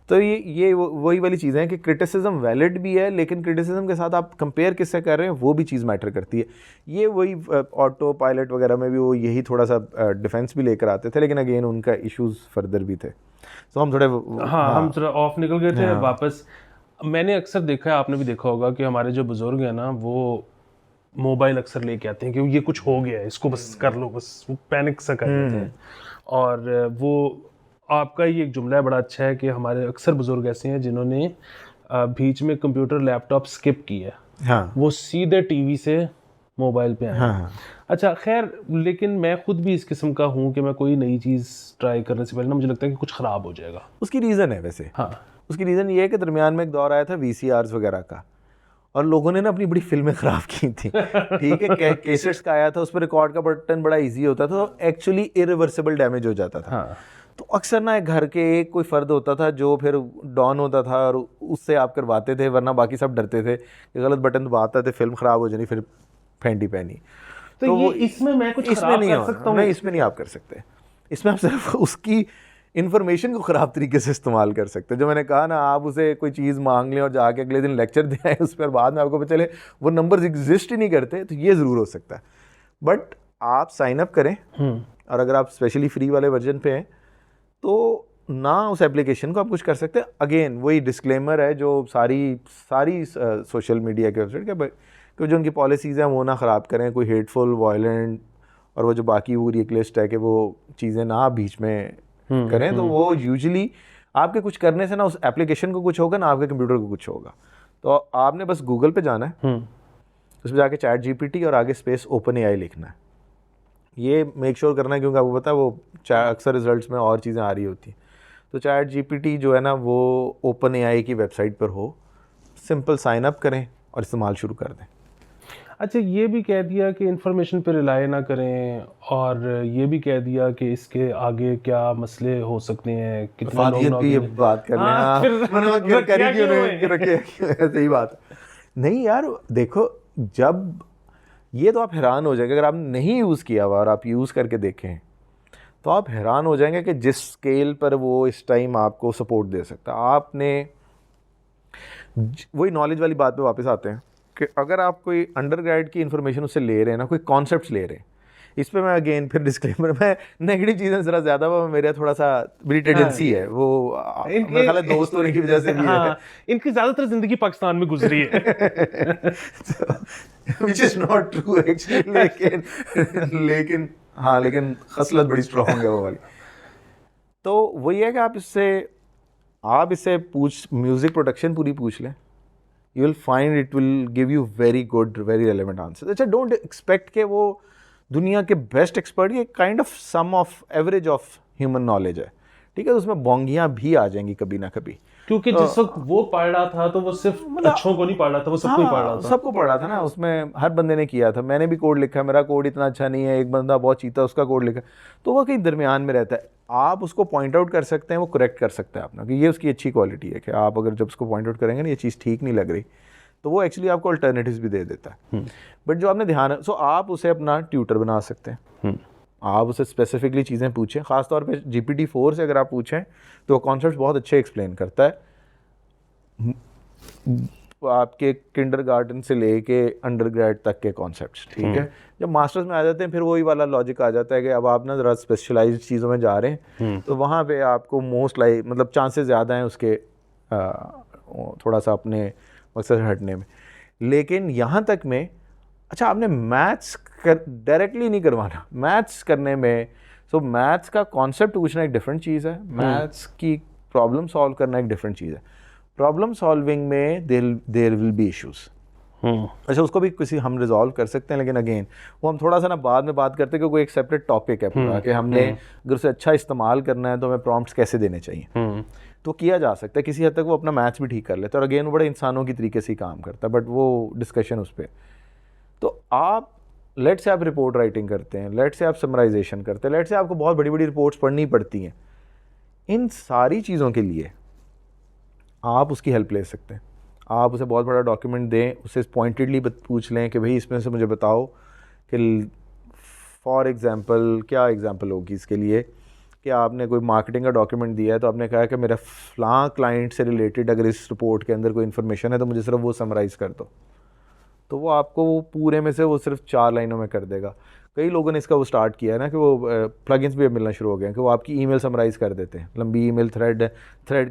तो ये वही वाली चीज़ें हैं कि क्रिटिसिज्म वैलिड भी है, लेकिन क्रिटिसिज्म के साथ आप कंपेयर किससे कर रहे हैं वो भी चीज़ मैटर करती है। ये वही ऑटो पायलट वगैरह में भी वो यही थोड़ा सा डिफेंस भी लेकर आते थे, लेकिन अगेन उनका इश्यूज फर्दर भी थे। तो हम थोड़े हम थोड़ा ऑफ निकल गए थे वापस। मैंने अक्सर देखा है, आपने भी देखा होगा कि हमारे जो बुजुर्ग हैं ना, वो मोबाइल अक्सर लेके आते हैं कि ये कुछ हो गया है, इसको बस कर लो, बस वो पैनिक सा कर देते हैं। और वो आपका ये एक जुमला बड़ा अच्छा है कि हमारे अक्सर बुजुर्ग ऐसे हैं जिन्होंने बीच में कंप्यूटर लैपटॉप स्किप किया, वो सीधे टीवी से मोबाइल पे आए। अच्छा खैर, लेकिन मैं खुद भी इस किस्म का हूँ कि मैं कोई नई चीज़ ट्राई करने से पहले ना मुझे लगता है कि कुछ ख़राब हो जाएगा। उसकी रीज़न है वैसे, हाँ, उसकी रीज़न ये है कि दरमियान में एक दौर आया था VCRs वगैरह का, और लोगों ने ना अपनी बड़ी फिल्में ख़राब की थी। ठीक है, कैसेट्स का आया था, उस पर रिकॉर्ड का बटन बड़ा इजी होता था, तो एक्चुअली इरिवर्सिबल डैमेज हो जाता था। हाँ। तो अक्सर ना एक घर के एक कोई फ़र्द होता था जो फिर डॉन होता था और उससे आप करवाते थे, वरना बाकी सब डरते थे कि गलत बटन दबाता थे, फिल्म ख़राब हो जानी, फिर फेंटी पैनी। तो ये इसमें मैं कुछ इसमें नहीं कर सकता हूँ। नहीं, इसमें नहीं आप कर सकते। इसमें आप सिर्फ उसकी इन्फॉर्मेशन को ख़राब तरीके से इस्तेमाल कर सकते हैं। जो मैंने कहा ना, आप उसे कोई चीज़ मांग लें और जाके अगले दिन लेक्चर दे आए उस पर, बाद में आपको पता चले वो नंबर्स एग्जिस्ट ही नहीं करते, तो ये ज़रूर हो सकता है। बट आप साइन अप करें, और अगर आप स्पेशली फ्री वाले वर्जन पे हैं तो ना उस एप्लीकेशन को आप कुछ कर सकते हैं। अगेन वही डिस्क्लेमर है जो सारी सोशल मीडिया के वेबसाइट के जो उनकी पॉलिसीज़ हैं वो ना ख़राब करें, कोई हेटफुल, वायलेंट और वो जो बाकी पूरी एक लिस्ट है कि वो चीज़ें ना बीच में करें। तो वो यूजुअली आपके कुछ करने से ना उस एप्लीकेशन को कुछ होगा, ना आपके कंप्यूटर को कुछ होगा। तो आपने बस गूगल पे जाना है, उसमें जाके ChatGPT और आगे स्पेस OpenAI लिखना है। ये मेक श्योर करना है, क्योंकि आपको पता है वो अक्सर रिजल्ट्स में और चीज़ें आ रही होती हैं। तो ChatGPT जो है ना वो OpenAI की वेबसाइट पर हो, सिंपल साइन अप करें और इस्तेमाल शुरू कर दें। अच्छा, ये भी कह दिया कि इंफॉर्मेशन पे रिलाय ना करें, और ये भी कह दिया कि इसके आगे क्या मसले हो सकते हैं, कितना लोग भी बात कर रहे हैं। सही बात नहीं यार, देखो जब ये तो आप हैरान हो जाएंगे अगर आप नहीं यूज़ किया हुआ और आप यूज़ करके देखें, तो आप हैरान हो जाएंगे कि जिस स्केल पर वो इस टाइम आपको सपोर्ट दे सकता है। आपने वही नॉलेज वाली बात पे वापस आते हैं कि अगर आप कोई अंडरग्रेड की इन्फॉर्मेशन उससे ले रहे हैं ना, कोई कॉन्सेप्ट्स ले रहे हैं, इस पे मैं अगेन फिर डिस्क्लेमर, मैं नेगेटिव चीज़ें ज़रा ज़्यादा वो मेरा थोड़ा सा मेरी टेंडेंसी है, वो मेरे ख्याल है दोस्त होने की वजह से भी है। इनकी ज़्यादातर ज़िंदगी पाकिस्तान में गुजरी है which is not true actually, लेकिन हाँ, लेकिन खसलत बड़ी स्ट्रॉन्ग है वो वाली। तो वही है कि आप इससे म्यूज़िक प्रोडक्शन पूरी पूछ लें, you will find it will give you very good, very relevant answers। अच्छा, डोंट एक्सपेक्ट कि वो दुनिया के बेस्ट एक्सपर्ट, ये kind of some of average of human knowledge है। ठीक है, तो उसमें बोंगियाँ भी आ जाएंगी कभी ना कभी, क्योंकि जिस वक्त वो पढ़ रहा था तो वो सिर्फ अच्छों को नहीं पढ़ रहा था, वो सबको ही पढ़ रहा था। सबको पढ़ रहा था ना, उसमें हर बंदे ने किया था। मैंने भी कोड लिखा है, मेरा कोड इतना अच्छा नहीं है, एक बंदा बहुत चीता उसका कोड लिखा, तो वो कहीं दरमियान में रहता है। आप उसको पॉइंट आउट कर सकते हैं, वो करेक्ट कर सकता है अपना, कि ये उसकी अच्छी क्वालिटी है कि आप अगर जब उसको पॉइंट आउट करेंगे ना ये चीज़ ठीक नहीं लग रही, तो वो एक्चुअली आपको अल्टरनेटिव्स भी दे देता है। बट जो आपने ध्यान, आप उसे अपना ट्यूटर बना सकते हैं, आप उसे स्पेसिफिकली चीज़ें पूछें। ख़ासतौर पे GPT-4 से अगर आप पूछें तो वो कॉन्सेप्ट बहुत अच्छे एक्सप्लेन करता है, आपके किंडरगार्टन से लेके अंडरग्रेड तक के कॉन्सेप्ट्स। ठीक है, जब मास्टर्स में आ जाते हैं फिर वही वाला लॉजिक आ जाता है कि अब आप ना ज़रा स्पेशलाइज्ड चीज़ों में जा रहे हैं, तो वहाँ पे आपको मतलब चांसेस ज़्यादा हैं उसके थोड़ा सा अपने मकसद से हटने में। लेकिन यहाँ तक में, अच्छा, आपने मैथ्स डायरेक्टली नहीं करवाना, मैथ्स करने में मैथ्स का कॉन्सेप्ट पूछना एक डिफरेंट चीज़ है, मैथ्स की प्रॉब्लम सॉल्व करना एक डिफरेंट चीज़ है। प्रॉब्लम सॉल्विंग में देयर विल बी इश्यूज, अच्छा, उसको भी किसी हम रिजॉल्व कर सकते हैं, लेकिन अगेन वो हम थोड़ा सा ना बाद में बात करते हैं, क्योंकि एक सेपरेट टॉपिक है पूरा कि हमने अगर उसे अच्छा इस्तेमाल करना है तो हमें प्रॉम्प्ट्स कैसे देने चाहिए। तो किया जा सकता है, किसी हद तक वो अपना मैथ्स भी ठीक कर लेता है, और अगेन वो बड़े इंसानों की तरीके से ही काम करता है, बट वो डिस्कशन उस पर। तो आप लेट से आप रिपोर्ट राइटिंग करते हैं, लेट से आप समराइजेशन करते हैं, लेट से आपको बहुत बड़ी बड़ी रिपोर्ट्स पढ़नी पड़ती हैं, इन सारी चीज़ों के लिए आप उसकी हेल्प ले सकते हैं। आप उसे बहुत बड़ा डॉक्यूमेंट दें, उससे पॉइंटेडली पूछ लें कि भाई इसमें से मुझे बताओ कि फॉर एग्ज़ाम्पल क्या एग्ज़ाम्पल होगी इसके लिए, कि आपने कोई मार्केटिंग का डॉक्यूमेंट दिया है, तो आपने कहा कि मेरा फ़लाँ क्लाइंट से रिलेटेड अगर इस रिपोर्ट के अंदर कोई इन्फॉर्मेशन है तो मुझे सिर्फ वो समराइज़ कर दो, तो वो आपको वो पूरे में से वो सिर्फ 4 लाइनों में कर देगा। कई लोगों ने इसका वो स्टार्ट किया है ना कि वो प्लगइन्स भी अब मिलना शुरू हो गए हैं कि वो आपकी ईमेल समराइज़ कर देते हैं, लंबी ईमेल थ्रेड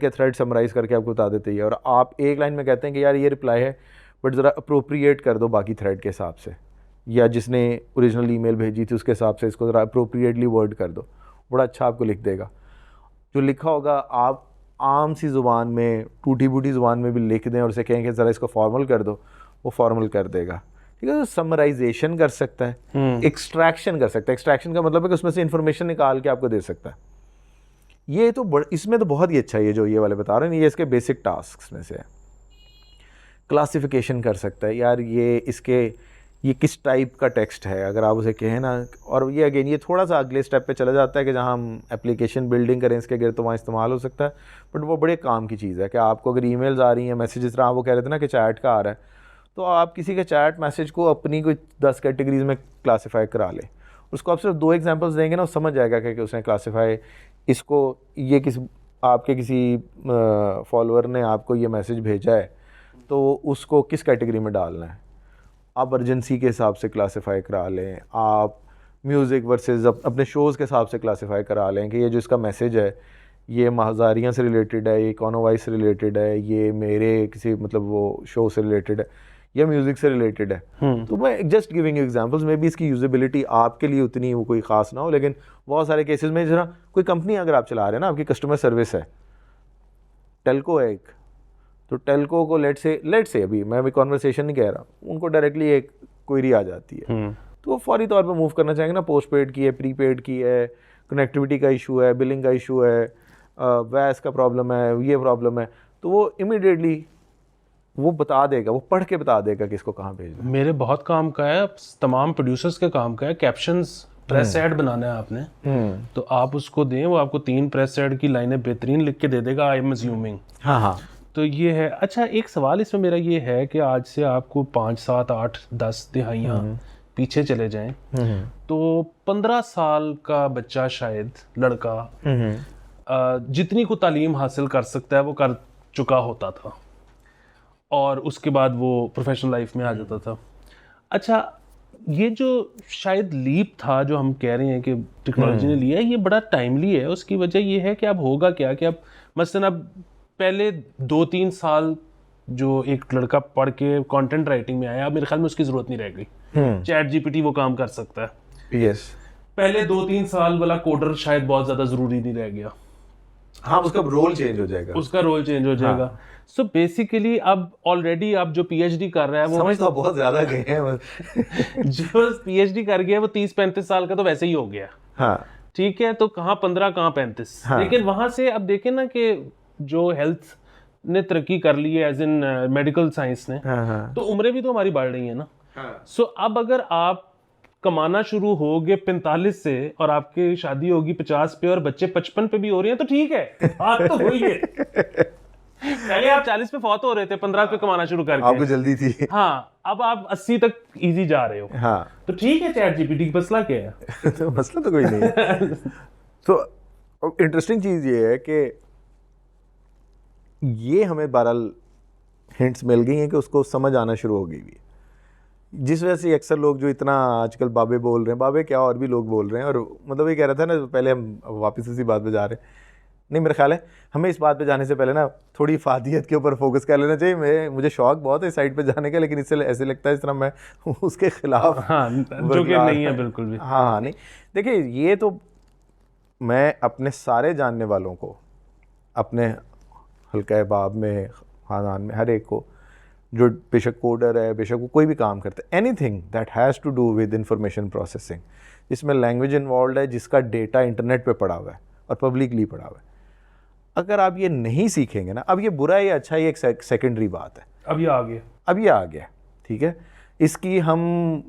के थ्रेड समराइज़ करके आपको बता देते हैं, और आप एक लाइन में कहते हैं कि यार ये रिप्लाई है बट ज़रा अप्रोप्रिएट कर दो बाकी थ्रेड के हिसाब से, या जिसने ओरिजिनल ईमेल भेजी थी उसके हिसाब से इसको ज़रा अप्रोप्रिएटली वर्ड कर दो, बड़ा अच्छा आपको लिख देगा। जो लिखा होगा आप आम सी ज़ुबान में, टूटी बूटी ज़ुबान में भी लिख दें और उसे कहें कि ज़रा इसको फॉर्मल कर दो, वो फॉर्मल कर देगा। ठीक है, तो समराइजेशन कर सकता है, एक्सट्रैक्शन कर सकता है। एक्सट्रैक्शन का मतलब है कि उसमें से इंफॉर्मेशन निकाल के आपको दे सकता है। ये तो इसमें तो बहुत ही अच्छा है, ये जो ये वाले बता रहे हैं, ये इसके बेसिक टास्क में से है। क्लासिफिकेशन कर सकता है, यार ये किस टाइप का टेक्स्ट है, अगर आप उसे कहें ना। और ये अगेन ये थोड़ा सा अगले स्टेप पे चला जाता है कि जहाँ हम एप्लीकेशन बिल्डिंग करें इसके गिर, तो वहाँ इस्तेमाल हो सकता है, बट वो बड़े काम की चीज़ है कि आपको अगर ईमेल्स आ रही हैं, मैसेज, तरह वो कह रहे थे ना कि चैट का आ रहा है, तो आप किसी के चैट मैसेज को अपनी कोई 10 कैटेगरीज में क्लासीफाई करा लें। उसको आप सिर्फ 2 एग्जांपल्स देंगे ना, वो समझ जाएगा कि उसने क्लासीफाई इसको, ये आपके किसी फॉलोअर ने आपको ये मैसेज भेजा है तो उसको किस कैटेगरी में डालना है। आप अर्जेंसी के हिसाब से क्लासीफाई करा लें, आप म्यूज़िक वर्सेस अपने शोज़ के हिसाब से क्लासीफाई करा लें कि ये जो इसका मैसेज है ये महाजारियाँ से रिलेटेड है, ये इकोनोवाइज से रिलेटेड है, ये मेरे किसी मतलब वो शो से रिलेटेड है, या म्यूज़िक से रिलेटेड है। तो मैं just giving you examples, may be इसकी यूजेबिलिटी आपके लिए उतनी वो कोई ख़ास ना हो, लेकिन बहुत सारे केसेस में जरा कोई कंपनी अगर आप चला रहे हैं ना, आपकी कस्टमर सर्विस है, टेलको है एक, तो टेलको को लेट से अभी मैं अभी कॉन्वर्सेशन नहीं कह रहा, उनको डायरेक्टली एक क्वेरी आ जाती है, तो वो फौरी तौर पे मूव करना चाहेंगे ना, पोस्ट पेड की है, प्री पेड की है, कनेक्टिविटी का इशू है, बिलिंग का इशू है, वैस का प्रॉब्लम है, ये प्रॉब्लम है, तो वो इमीडिएटली वो बता देगा, वो पढ़ के बता देगा कि इसको कहाँ भेजना है। मेरे बहुत काम का है, तमाम प्रोड्यूसर्स के काम का है, कैप्शंस प्रेस ऐड बनाना है आपने, तो आप उसको दें, वो आपको 3 प्रेस ऐड की लाइनें बेहतरीन लिख के दे देगा, आई एम अज्यूमिंग। हाँ, तो ये है। अच्छा, एक सवाल इसमें मेरा ये है कि आज से आपको 5, 7, 8, 10 दिहाइयाँ पीछे चले जाएं, तो 15 साल का बच्चा, शायद लड़का, जितनी को तालीम हासिल कर सकता है वो कर चुका होता था, और उसके बाद वो प्रोफेशनल लाइफ में आ जाता था। अच्छा, ये जो शायद लीप था जो हम कह रहे हैं कि टेक्नोलॉजी ने लिया है, ये बड़ा टाइमली है। उसकी वजह ये है कि अब होगा क्या कि अब मसलन अब पहले 2-3 साल जो एक लड़का पढ़ के कंटेंट राइटिंग में आया, अब मेरे ख्याल में उसकी ज़रूरत नहीं रह गई। चैट जीपीटी वो काम कर सकता है। यस, पहले 2-3 साल वाला कोडर शायद बहुत ज़्यादा ज़रूरी नहीं रह गया। हाँ, उसका रोल चेंज हो जाएगा, उसका रोल चेंज हो जाएगा। सो बेसिकली अब ऑलरेडी आप जो पीएचडी कर रहा है वो समझ तो बहुत ज़्यादा गए हैं जो पीएचडी कर गया वो 30-35 साल का तो वैसे ही हो गया। हाँ, ठीक है, तो कहाँ 15 कहाँ 35। लेकिन वहां से अब देखें ना कि जो हेल्थ ने तरक्की कर ली है, एज इन मेडिकल साइंस ने, तो उम्रें भी तो हमारी बढ़ रही है ना। सो अब अगर आप कमाना शुरू होगे 45 से और आपकी शादी होगी 50 पे और बच्चे 55 पे भी हो रहे हैं, तो ठीक है, बात तो वही है। पहले आप 40 पे फौत हो रहे थे, 15 पे कमाना शुरू करके, आपको जल्दी थी। हाँ, अब आप 80 तक इजी जा रहे हो। हाँ, तो ठीक है, चैट जीपीटी का मसला क्या है? तो मसला तो कोई नहीं है। तो इंटरेस्टिंग चीज़ ये है कि ये हमें बहरहाल हिंट्स मिल गई हैं कि उसको समझ आना शुरू हो गई है, जिस वजह से अक्सर लोग जो इतना आजकल बाबे बोल रहे हैं, बाबे क्या और भी लोग बोल रहे हैं, और मतलब ये कह रहा था ना, पहले हम वापस उसी बात पे जा रहे हैं। नहीं, मेरा ख्याल है हमें इस बात पे जाने से पहले ना थोड़ी इफादियत के ऊपर फोकस कर लेना चाहिए। मुझे शौक बहुत है इस साइड पे जाने का, लेकिन इससे ऐसे लगता है इस तरह मैं उसके खिलाफ, हाँ, जो कि नहीं है बिल्कुल भी। हाँ, नहीं, देखिए, ये तो मैं अपने सारे जानने वालों को, अपने हल्का बाब में, ख़ानदान में, हर एक को जो बेशक कोडर है, बेशक वो कोई भी काम करता है, anything that has to do with information processing, जिसमें लैंग्वेज इन्वॉल्व है, जिसका डेटा इंटरनेट पे पड़ा हुआ है और पब्लिकली पड़ा हुआ है, अगर आप ये नहीं सीखेंगे ना, अब ये बुरा या अच्छा ये एक सेकेंडरी बात है, अब ये आ गया, अब ये आ गया, ठीक है, इसकी हम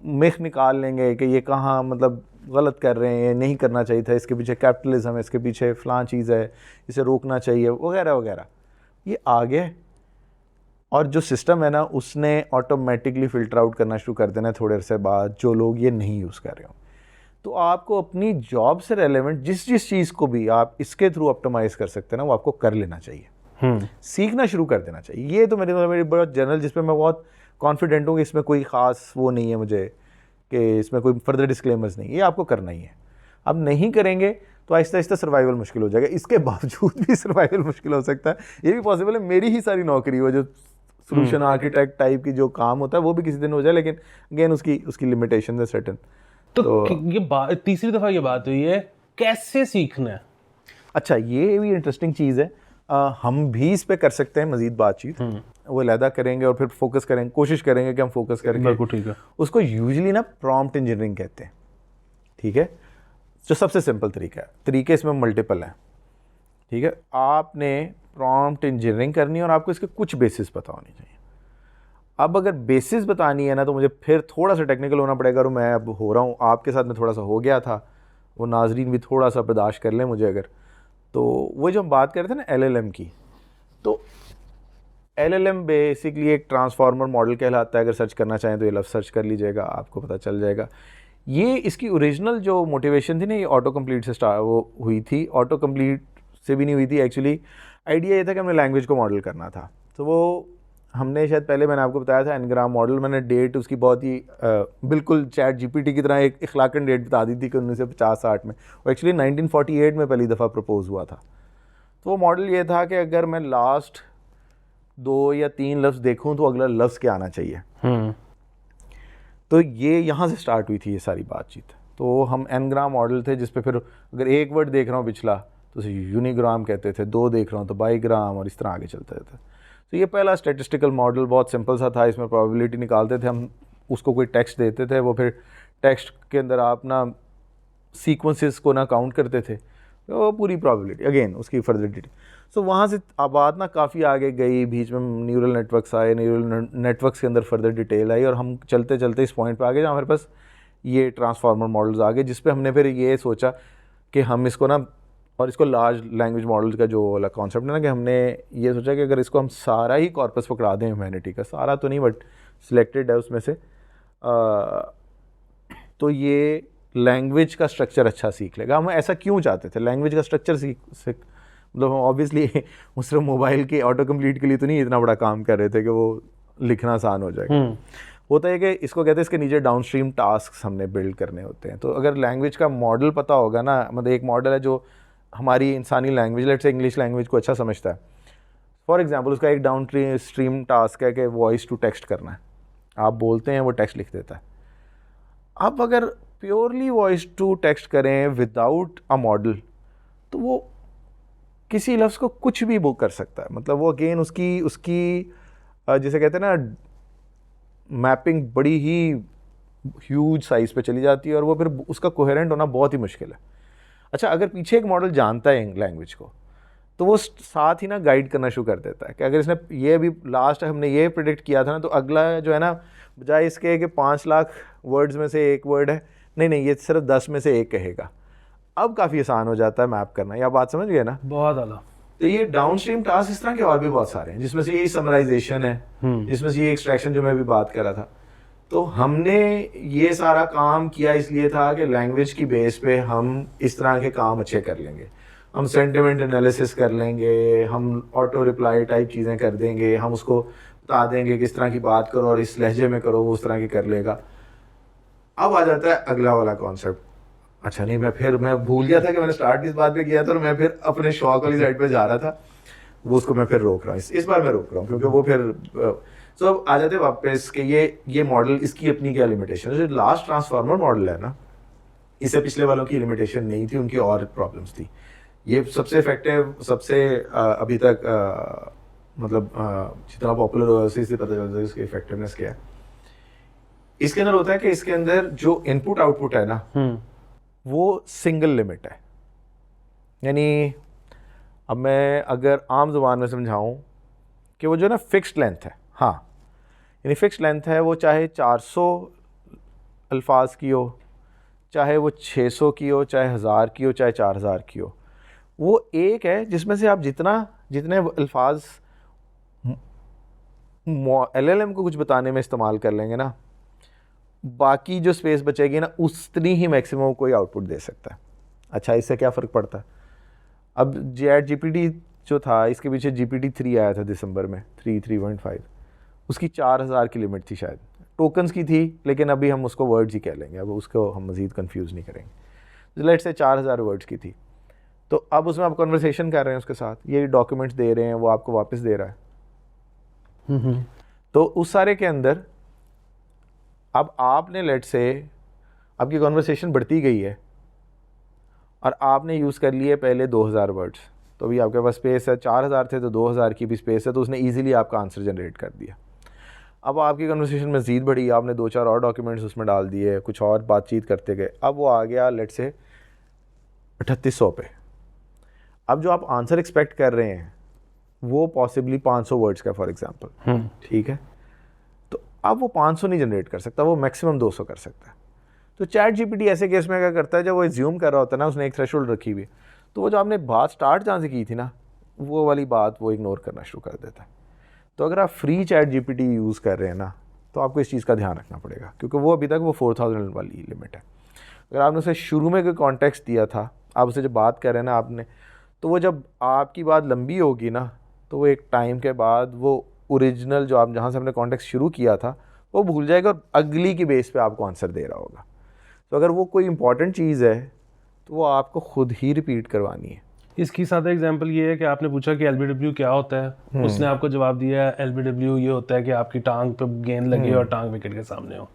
मिख निकाल लेंगे कि ये कहाँ मतलब गलत कर रहे हैं, नहीं करना चाहिए था, इसके पीछे कैपिटलिज्म है, इसके पीछे फ़लाँ चीज़ है, इसे रोकना चाहिए वगैरह वगैरह, ये आ गया है। और जो सिस्टम है ना उसने ऑटोमेटिकली फ़िल्टर आउट करना शुरू कर देना है थोड़े अरसे बाद, जो लोग ये नहीं यूज़ कर रहे हो। तो आपको अपनी जॉब से रेलेवेंट जिस चीज़ को भी आप इसके थ्रू ऑप्टिमाइज़ कर सकते हैं ना, वो आपको कर लेना चाहिए, सीखना शुरू कर देना चाहिए। ये तो मेरी बहुत जनरल, जिस पे मैं बहुत कॉन्फिडेंट हूँ कि इसमें कोई ख़ास वो नहीं है मुझे, कि इसमें कोई फर्दर डिस्क्लेमर्स नहीं, ये आपको करना ही है। अब नहीं करेंगे तो आहिस्ता आहिस्ता सर्वाइवल मुश्किल हो जाएगा, इसके बावजूद भी सर्वाइवल मुश्किल हो सकता है, ये भी पॉसिबल है। मेरी ही सारी नौकरी वो जो सोल्यूशन आर्किटेक्ट टाइप की जो काम होता है वो भी किसी दिन हो जाए, लेकिन अगेन उसकी लिमिटेशन है सर्टेन। तो ये तीसरी दफ़ा ये बात हुई है, कैसे सीखना है? अच्छा, ये भी इंटरेस्टिंग चीज़ है, हम भी इस पे कर सकते हैं मज़ीद बातचीत, वो अलहदा करेंगे और फिर फोकस करेंगे, कोशिश करेंगे कि हम फोकस करेंगे। बिल्कुल ठीक है। उसको यूजुअली ना प्रॉम्प्ट इंजीनियरिंग कहते हैं, ठीक है, जो सबसे सिंपल तरीका है। तरीके इसमें मल्टीपल हैं, ठीक है। आपने प्रॉम्प्ट इंजीनियरिंग करनी है और आपको इसके कुछ बेसिस पता होनी चाहिए। अब अगर बेसिस बतानी है ना तो मुझे फिर थोड़ा सा टेक्निकल होना पड़ेगा, और मैं अब हो रहा हूँ, आपके साथ में थोड़ा सा हो गया था, वो नाजरीन भी थोड़ा सा बर्दाश्त कर लें मुझे अगर। तो वो जो हम बात कर रहे थे ना LLM की, तो LLM बेसिकली एक ट्रांसफार्मर मॉडल कहलाता है। अगर सर्च करना चाहें तो ये लफ्ज़ सर्च कर लीजिएगा, आपको पता चल जाएगा। ये इसकी ओरिजिनल जो मोटिवेशन थी ना, ये ऑटो कंप्लीट से वो हुई थी, ऑटो कंप्लीट से भी नहीं हुई थी एक्चुअली। आइडिया ये था कि हमने लैंग्वेज को मॉडल करना था, तो वो हमने शायद पहले मैंने आपको बताया था एनग्राम मॉडल। मैंने डेट उसकी बहुत ही बिल्कुल चैट GPT की तरह एक इखलाकन डेट बता दी थी कि 1950-60 में, और एक्चुअली 1948 में पहली दफ़ा प्रपोज हुआ था। तो वो मॉडल ये था कि अगर मैं लास्ट 2 या 3 लफ्ज़ देखूं तो अगला लफ्ज़ क्या आना चाहिए। तो ये यहाँ से स्टार्ट हुई थी ये सारी बातचीत। तो हम एनग्राम मॉडल थे, जिस पे फिर अगर एक वर्ड देख रहा हूँ पिछला तो उसे यूनिग्राम कहते थे, 2 देख रहा हूँ तो बाईग्राम, और इस तरह आगे चलते थे। तो ये पहला स्टैटिस्टिकल मॉडल बहुत सिंपल सा था, इसमें प्रोबेबिलिटी निकालते थे हम, उसको कोई टेक्स्ट देते थे, वो फिर टेक्स्ट के अंदर आप ना सीक्वेंसेस को ना काउंट करते थे, तो पूरी प्रोबेबिलिटी अगेन उसकी फर्दर डिटेल। सो वहाँ से बात ना काफ़ी आगे गई, बीच में न्यूरल नेटवर्क्स आए, न्यूरल नेटवर्क्स के अंदर फर्दर डिटेल आई, और हम चलते चलते इस पॉइंट पे आ गए जहाँ हमारे पास ये ट्रांसफार्मर मॉडल्स आ गए, जिस पे हमने फिर ये सोचा कि हम इसको ना, और इसको लार्ज लैंग्वेज मॉडल का जो वाला कॉन्सेप्ट है ना, कि हमने ये सोचा कि अगर इसको हम सारा ही कॉर्पस पकड़ा दें ह्यूमैनिटी का, सारा तो नहीं बट सिलेक्टेड है उसमें से, तो ये लैंग्वेज का स्ट्रक्चर अच्छा सीख लेगा। हम ऐसा क्यों चाहते थे लैंग्वेज का स्ट्रक्चर सीख मतलब हम ऑब्वियसली सिर्फ मोबाइल के ऑटो कंप्लीट के लिए तो नहीं इतना बड़ा काम कर रहे थे कि वो लिखना आसान हो जाएगा। होता है कि इसको कहते हैं, इसके नीचे डाउनस्ट्रीम टास्क हमने बिल्ड करने होते हैं। तो अगर लैंग्वेज का मॉडल पता होगा ना, मतलब एक मॉडल है जो हमारी इंसानी language, let's say English language को अच्छा समझता है, फॉर एग्जांपल उसका एक डाउन स्ट्रीम टास्क है कि वॉइस टू टेक्स्ट करना है, आप बोलते हैं वो टेक्स्ट लिख देता है। अब अगर प्योरली वॉइस टू टेक्स्ट करें विदाउट अ मॉडल, तो वो किसी लफ्ज़ को कुछ भी वो कर सकता है, मतलब वो अगेन उसकी जैसे कहते हैं ना, मैपिंग बड़ी ही ह्यूज साइज़ पे चली जाती है, और वो फिर उसका कोहेरेंट होना बहुत ही मुश्किल है। अच्छा, अगर पीछे एक मॉडल जानता है लैंग्वेज को, तो वो साथ ही ना गाइड करना शुरू कर देता है कि अगर इसने ये भी लास्ट हमने ये प्रिडिक्ट किया था ना, तो अगला जो है ना, बजाय इसके कि 5 लाख वर्ड्स में से एक वर्ड है, नहीं ये सिर्फ 10 में से एक कहेगा। अब काफ़ी आसान हो जाता है मैप करना, या बात समझ गए ना? बहुत आला। तो ये डाउनस्ट्रीम टास्क इस तरह के और भी बहुत सारे हैं, जिसमें से ये समराइजेशन है, जिसमें से ये एक्सट्रैक्शन जो मैं भी बात कर रहा था। तो हमने ये सारा काम किया इसलिए था कि लैंग्वेज की बेस पे हम इस तरह के काम अच्छे कर लेंगे, हम सेंटिमेंट एनालिसिस कर लेंगे, हम ऑटो रिप्लाई टाइप चीज़ें कर देंगे, हम उसको बता देंगे किस तरह की बात करो और इस लहजे में करो, वो उस तरह की कर लेगा। अब आ जाता है अगला वाला कॉन्सेप्ट। अच्छा नहीं, मैं भूल गया था कि मैंने स्टार्ट इस बात पे किया था, और मैं फिर अपने शौक वाली साइड पे जा रहा था, वो उसको मैं फिर रोक रहा हूँ, इस बार मैं रोक रहा हूँ, क्योंकि वो फिर अब आ जाते वापस कि ये मॉडल, इसकी अपनी क्या लिमिटेशन है। जो लास्ट ट्रांसफार्मर मॉडल है ना, इससे पिछले वालों की लिमिटेशन नहीं थी, उनकी और प्रॉब्लम्स थी। ये सबसे इफेक्टिव, सबसे अभी तक मतलब जितना पॉपुलर हुआ उसी से पता चलता है इसकी इफेक्टिवनेस क्या है। इसके अंदर होता है कि इसके अंदर जो इनपुट आउटपुट है ना वो सिंगल लिमिट है। यानी अब मैं अगर आम जुबान में समझाऊं कि वो जो ना फिक्स्ड लेंथ है, हाँ यानी फिक्स्ड लेंथ है, वो चाहे 400 अल्फाज की हो, चाहे वो 600 की हो, चाहे 1000 की हो, चाहे 4000 की हो, वो एक है जिसमें से आप जितने अल्फाज LLM को कुछ बताने में इस्तेमाल कर लेंगे ना, बाकी जो स्पेस बचेगी ना उतनी ही मैक्सिमम कोई आउटपुट दे सकता है। अच्छा, इससे क्या फ़र्क पड़ता है? अब ChatGPT जो था, इसके पीछे GPT-3 आया था दिसंबर में, 3.5, उसकी 4000 की लिमिट थी शायद, टोकन्स की थी, लेकिन अभी हम उसको वर्ड्स ही कह लेंगे, अब उसको हम मज़ीद कंफ्यूज नहीं करेंगे। लेट्स से 4000 वर्ड्स की थी, तो अब उसमें आप कन्वर्सेशन कर रहे हैं उसके साथ, ये डॉक्यूमेंट्स दे रहे हैं, वो आपको वापस दे रहा है। तो उस सारे के अंदर अब आपने लेट से आपकी कन्वर्सेशन बढ़ती गई है और आपने यूज़ कर लिए पहले 2000 वर्ड्स, तो अभी आपके पास स्पेस है, 4000 थे तो 2000 की भी स्पेस है, तो उसने ईजिली आपका आंसर जनरेट कर दिया। अब आपकी कन्वर्सेशन मज़ीद बढ़ी, आपने 2-4 और डॉक्यूमेंट्स उसमें डाल दिए, कुछ और बातचीत करते गए, अब वो आ गया लेट से 3800 पे। अब जो आप आंसर एक्सपेक्ट कर रहे हैं वो पॉसिबली 500 वर्ड्स का फॉर एग्जांपल, ठीक है, तो अब वो 500 नहीं जनरेट कर सकता, वो मैक्सिमम 200 कर सकता है। तो ChatGPT ऐसे केस में क्या करता है, जब वो एज्यूम कर रहा होता है ना, उसने एक थ्रेशोल्ड रखी हुई, तो वो जो आपने बात स्टार्ट जहाँ से की थी ना, वो वाली बात वो इग्नोर करना शुरू कर देता है। तो अगर आप फ्री ChatGPT यूज़ कर रहे हैं ना, तो आपको इस चीज़ का ध्यान रखना पड़ेगा, क्योंकि वो अभी तक वो 4000 वाली लिमिट है। अगर आपने उसे शुरू में कोई कॉन्टेक्स्ट दिया था, आप उससे जब बात कर रहे हैं ना आपने, तो वो जब आपकी बात लंबी होगी ना, तो वो एक टाइम के बाद वो ओरिजिनल जो आप जहाँ से आपने कॉन्टेक्स्ट शुरू किया था वो भूल जाएगा और अगली की बेस पे आपको आंसर दे रहा होगा। तो अगर वो कोई इंपॉर्टेंट चीज़ है तो वो आपको खुद ही रिपीट करवानी है। इसकी सादा एग्जांपल ये है कि आपने पूछा कि LBW क्या होता है, उसने आपको जवाब दिया LBW ये होता है कि आपकी टांग पे गेंद लगे और टांग विकेट के सामने हो।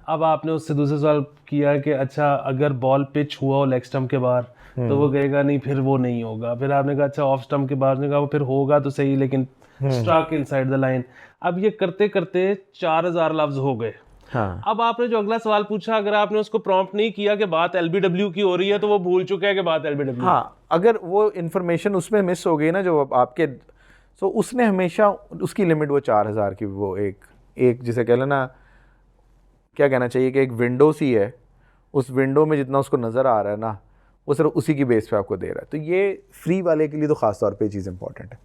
अब आपने उससे दूसरा सवाल किया कि अच्छा अगर बॉल पिच हुआ हो लेग स्टंप के बाहर, तो वो कहेगा नहीं, फिर वो नहीं होगा। फिर आपने कहा अच्छा ऑफ स्टंप के बाहर, ने कहा वो फिर होगा तो सही, लेकिन स्ट्राइक इनसाइड द लाइन। अब ये करते करते 4000 लफ्ज हो गए। हाँ। अब आपने जो अगला सवाल पूछा, अगर आपने उसको प्रॉम्प्ट नहीं किया कि बात LBW की हो रही है, तो वो भूल चुका है कि बात LBW। हाँ, अगर वो इन्फॉर्मेशन उसमें मिस हो गई ना जो आपके, तो उसने हमेशा उसकी लिमिट वो 4000 की, वो एक जिसे कह लेना, क्या कहना चाहिए कि एक विंडो सी है, उस विंडो में जितना उसको नज़र आ रहा है ना, वो सिर्फ उसी की बेस पे आपको दे रहा है। तो ये फ्री वाले के लिए तो ख़ास तौर पे ये चीज़ इंपॉर्टेंट है।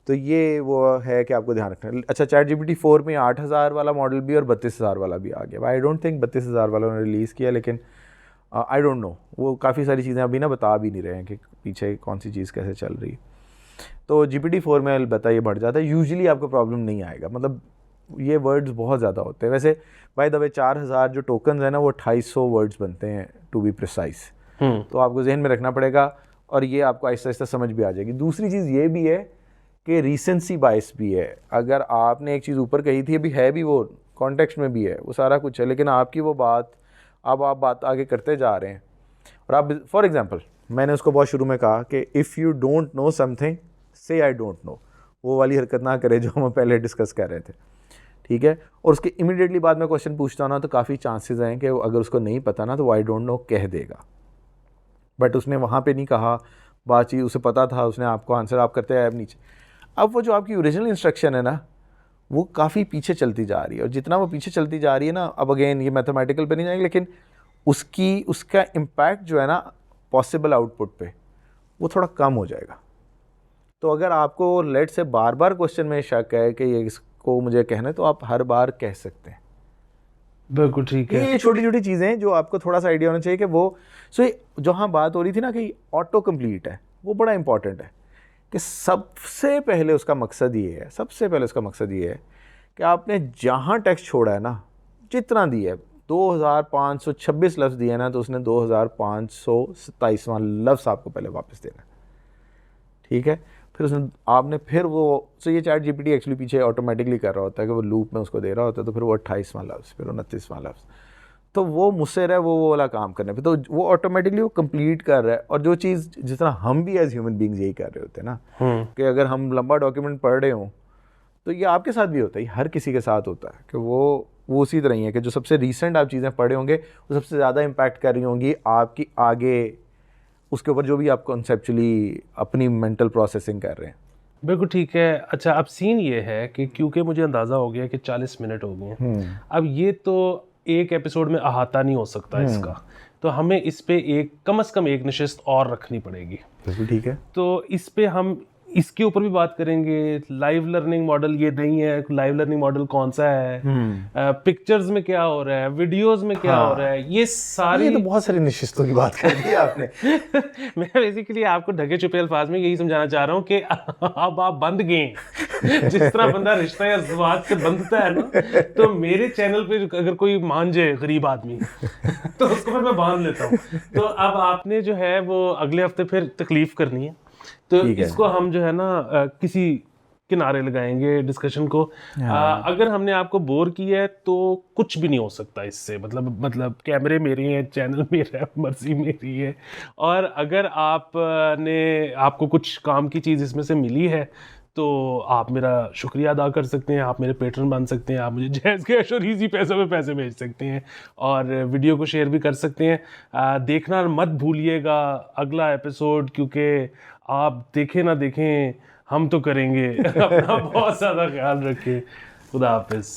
तो ये वो है कि आपको ध्यान रखना है। अच्छा, ChatGPT 4 में 8000 वाला मॉडल भी और 32000 वाला भी आ गया। आई डोंट थिंक 32000 वाला उन्होंने रिलीज़ किया, लेकिन आई डोंट नो, वो काफ़ी सारी चीज़ें अभी ना बता भी नहीं रहे हैं कि पीछे कौन सी चीज़ कैसे चल रही है। तो GPT-4 में अलबत्ता ये बढ़ जाता है, यूजुअली आपको प्रॉब्लम नहीं आएगा, मतलब ये वर्ड्स बहुत ज़्यादा होते हैं। वैसे बाय द वे 4000 जो टोकन्स है ना, वो 2800 वर्ड्स बनते हैं टू बी प्रिसाइज। तो आपको जहन में रखना पड़ेगा और ये आपको आहिस्ता आहिस्ता समझ भी आ जाएगी। दूसरी चीज़ ये भी है कि रीसेंसी बायस भी है। अगर आपने एक चीज़ ऊपर कही थी, अभी है भी, वो कॉन्टेक्स्ट में भी है, वो सारा कुछ है, लेकिन आपकी वो बात, अब आप बात आगे करते जा रहे हैं और आप, फॉर एग्जांपल, मैंने उसको बहुत शुरू में कहा कि if you don't know something से आई डोंट नो, वो वाली हरकत ना करे जो हम पहले डिस्कस कर रहे थे, ठीक है। और उसके इमीडिएटली बाद में क्वेश्चन पूछता हूँ ना, तो काफ़ी चांसेस हैं कि अगर उसको नहीं पता ना तो वो आई डोंट नो कह देगा, बट उसने वहाँ पे नहीं कहा, बातचीत उसे पता था, उसने आपको आंसर आप करते आए नीचे। अब वो जो आपकी ओरिजिनल इंस्ट्रक्शन है ना, वो काफ़ी पीछे चलती जा रही है, और जितना वो पीछे चलती जा रही है ना, अब अगेन ये मैथमेटिकल पे नहीं जाएंगे, लेकिन उसका इम्पैक्ट जो है ना पॉसिबल आउटपुट पे, वो थोड़ा कम हो जाएगा। तो अगर आपको लेट से बार बार क्वेश्चन में शक है कि ये इसको मुझे कहना है, तो आप हर बार कह सकते हैं। बिल्कुल ठीक है। ये छोटी छोटी चीज़ें हैं जो आपको थोड़ा सा आइडिया होना चाहिए कि वो, सो जहाँ बात हो रही थी ना कि ऑटो कंप्लीट है, वो बड़ा इंपॉर्टेंट है कि सबसे पहले उसका मकसद ये है, सबसे पहले उसका मकसद ये है कि आपने जहाँ टेक्स्ट छोड़ा है ना, जितना दिया है, 2526 लफ्ज़ दिए ना, तो उसने 2527वां लफ्ज़ आपको पहले वापस देना है, ठीक है। फिर उसने आपने फिर वो, सो ये ChatGPT एक्चुअली पीछे ऑटोमेटिकली कर रहा होता है कि वो लूप में उसको दे रहा होता है, तो फिर वो 28वां लफ्ज़, फिर 29वां लफ्ज़, तो वो मुझसे रहा वो वाला काम करने पे, तो वो ऑटोमेटिकली वो कंप्लीट कर रहा है। और जो चीज़ जिस तरह हम भी एज ह्यूमन बींग्स यही कर रहे होते हैं ना, कि अगर हम लंबा डॉक्यूमेंट पढ़ रहे हों तो ये आपके साथ भी होता है, हर किसी के साथ होता है कि वो उसी तरह ही है कि जो सबसे रीसेंट आप चीज़ें पढ़े होंगे वो सबसे ज़्यादा इम्पैक्ट कर रही होंगी आपकी आगे उसके ऊपर जो भी आप कॉन्सेप्चुअली अपनी मेंटल प्रोसेसिंग कर रहे हैं। बिल्कुल ठीक है। अच्छा, अब सीन ये है कि क्योंकि मुझे अंदाज़ा हो गया कि 40 मिनट हो गए हैं, अब ये तो एक एपिसोड में अहाता नहीं हो सकता इसका, तो हमें इस पे कम से कम एक नशिस्त और रखनी पड़ेगी। बिल्कुल ठीक है। तो इस पे हम इसके ऊपर भी बात करेंगे। लाइव लर्निंग मॉडल ये नहीं है, लाइव लर्निंग मॉडल कौन सा है, पिक्चर्स में क्या हो रहा है, वीडियोस में क्या हो रहा है, ये सारी, ये तो बहुत सारी नशिस्तों की बात कर दी आपने। मैं बेसिकली आपको ढके छुपे अल्फाज में यही समझाना चाह रहा हूँ कि अब आप बंद गए। जिस तरह बंदा रिश्ता या ज़वाज से बंधता है ना, तो मेरे चैनल पे अगर कोई मान जाए गरीब आदमी तो उसको फिर मैं बांध लेता हूँ। तो अब आपने जो है वो अगले हफ्ते फिर तकलीफ करनी है, तो इसको हम जो है ना किसी किनारे लगाएंगे डिस्कशन को। अगर हमने आपको बोर किया है तो कुछ भी नहीं हो सकता इससे, मतलब कैमरे मेरे हैं, चैनल मेरा है, मर्जी मेरी है। और अगर आपको कुछ काम की चीज़ इसमें से मिली है तो आप मेरा शुक्रिया अदा कर सकते हैं, आप मेरे पेट्रन बन सकते हैं, आप मुझे जैज़ कैश और इजी पैसे में पैसे भेज सकते हैं और वीडियो को शेयर भी कर सकते हैं। देखना मत भूलिएगा अगला एपिसोड, क्योंकि आप देखें ना देखें हम तो करेंगे। अपना बहुत ज़्यादा ख्याल रखें। खुदा हाफिज़।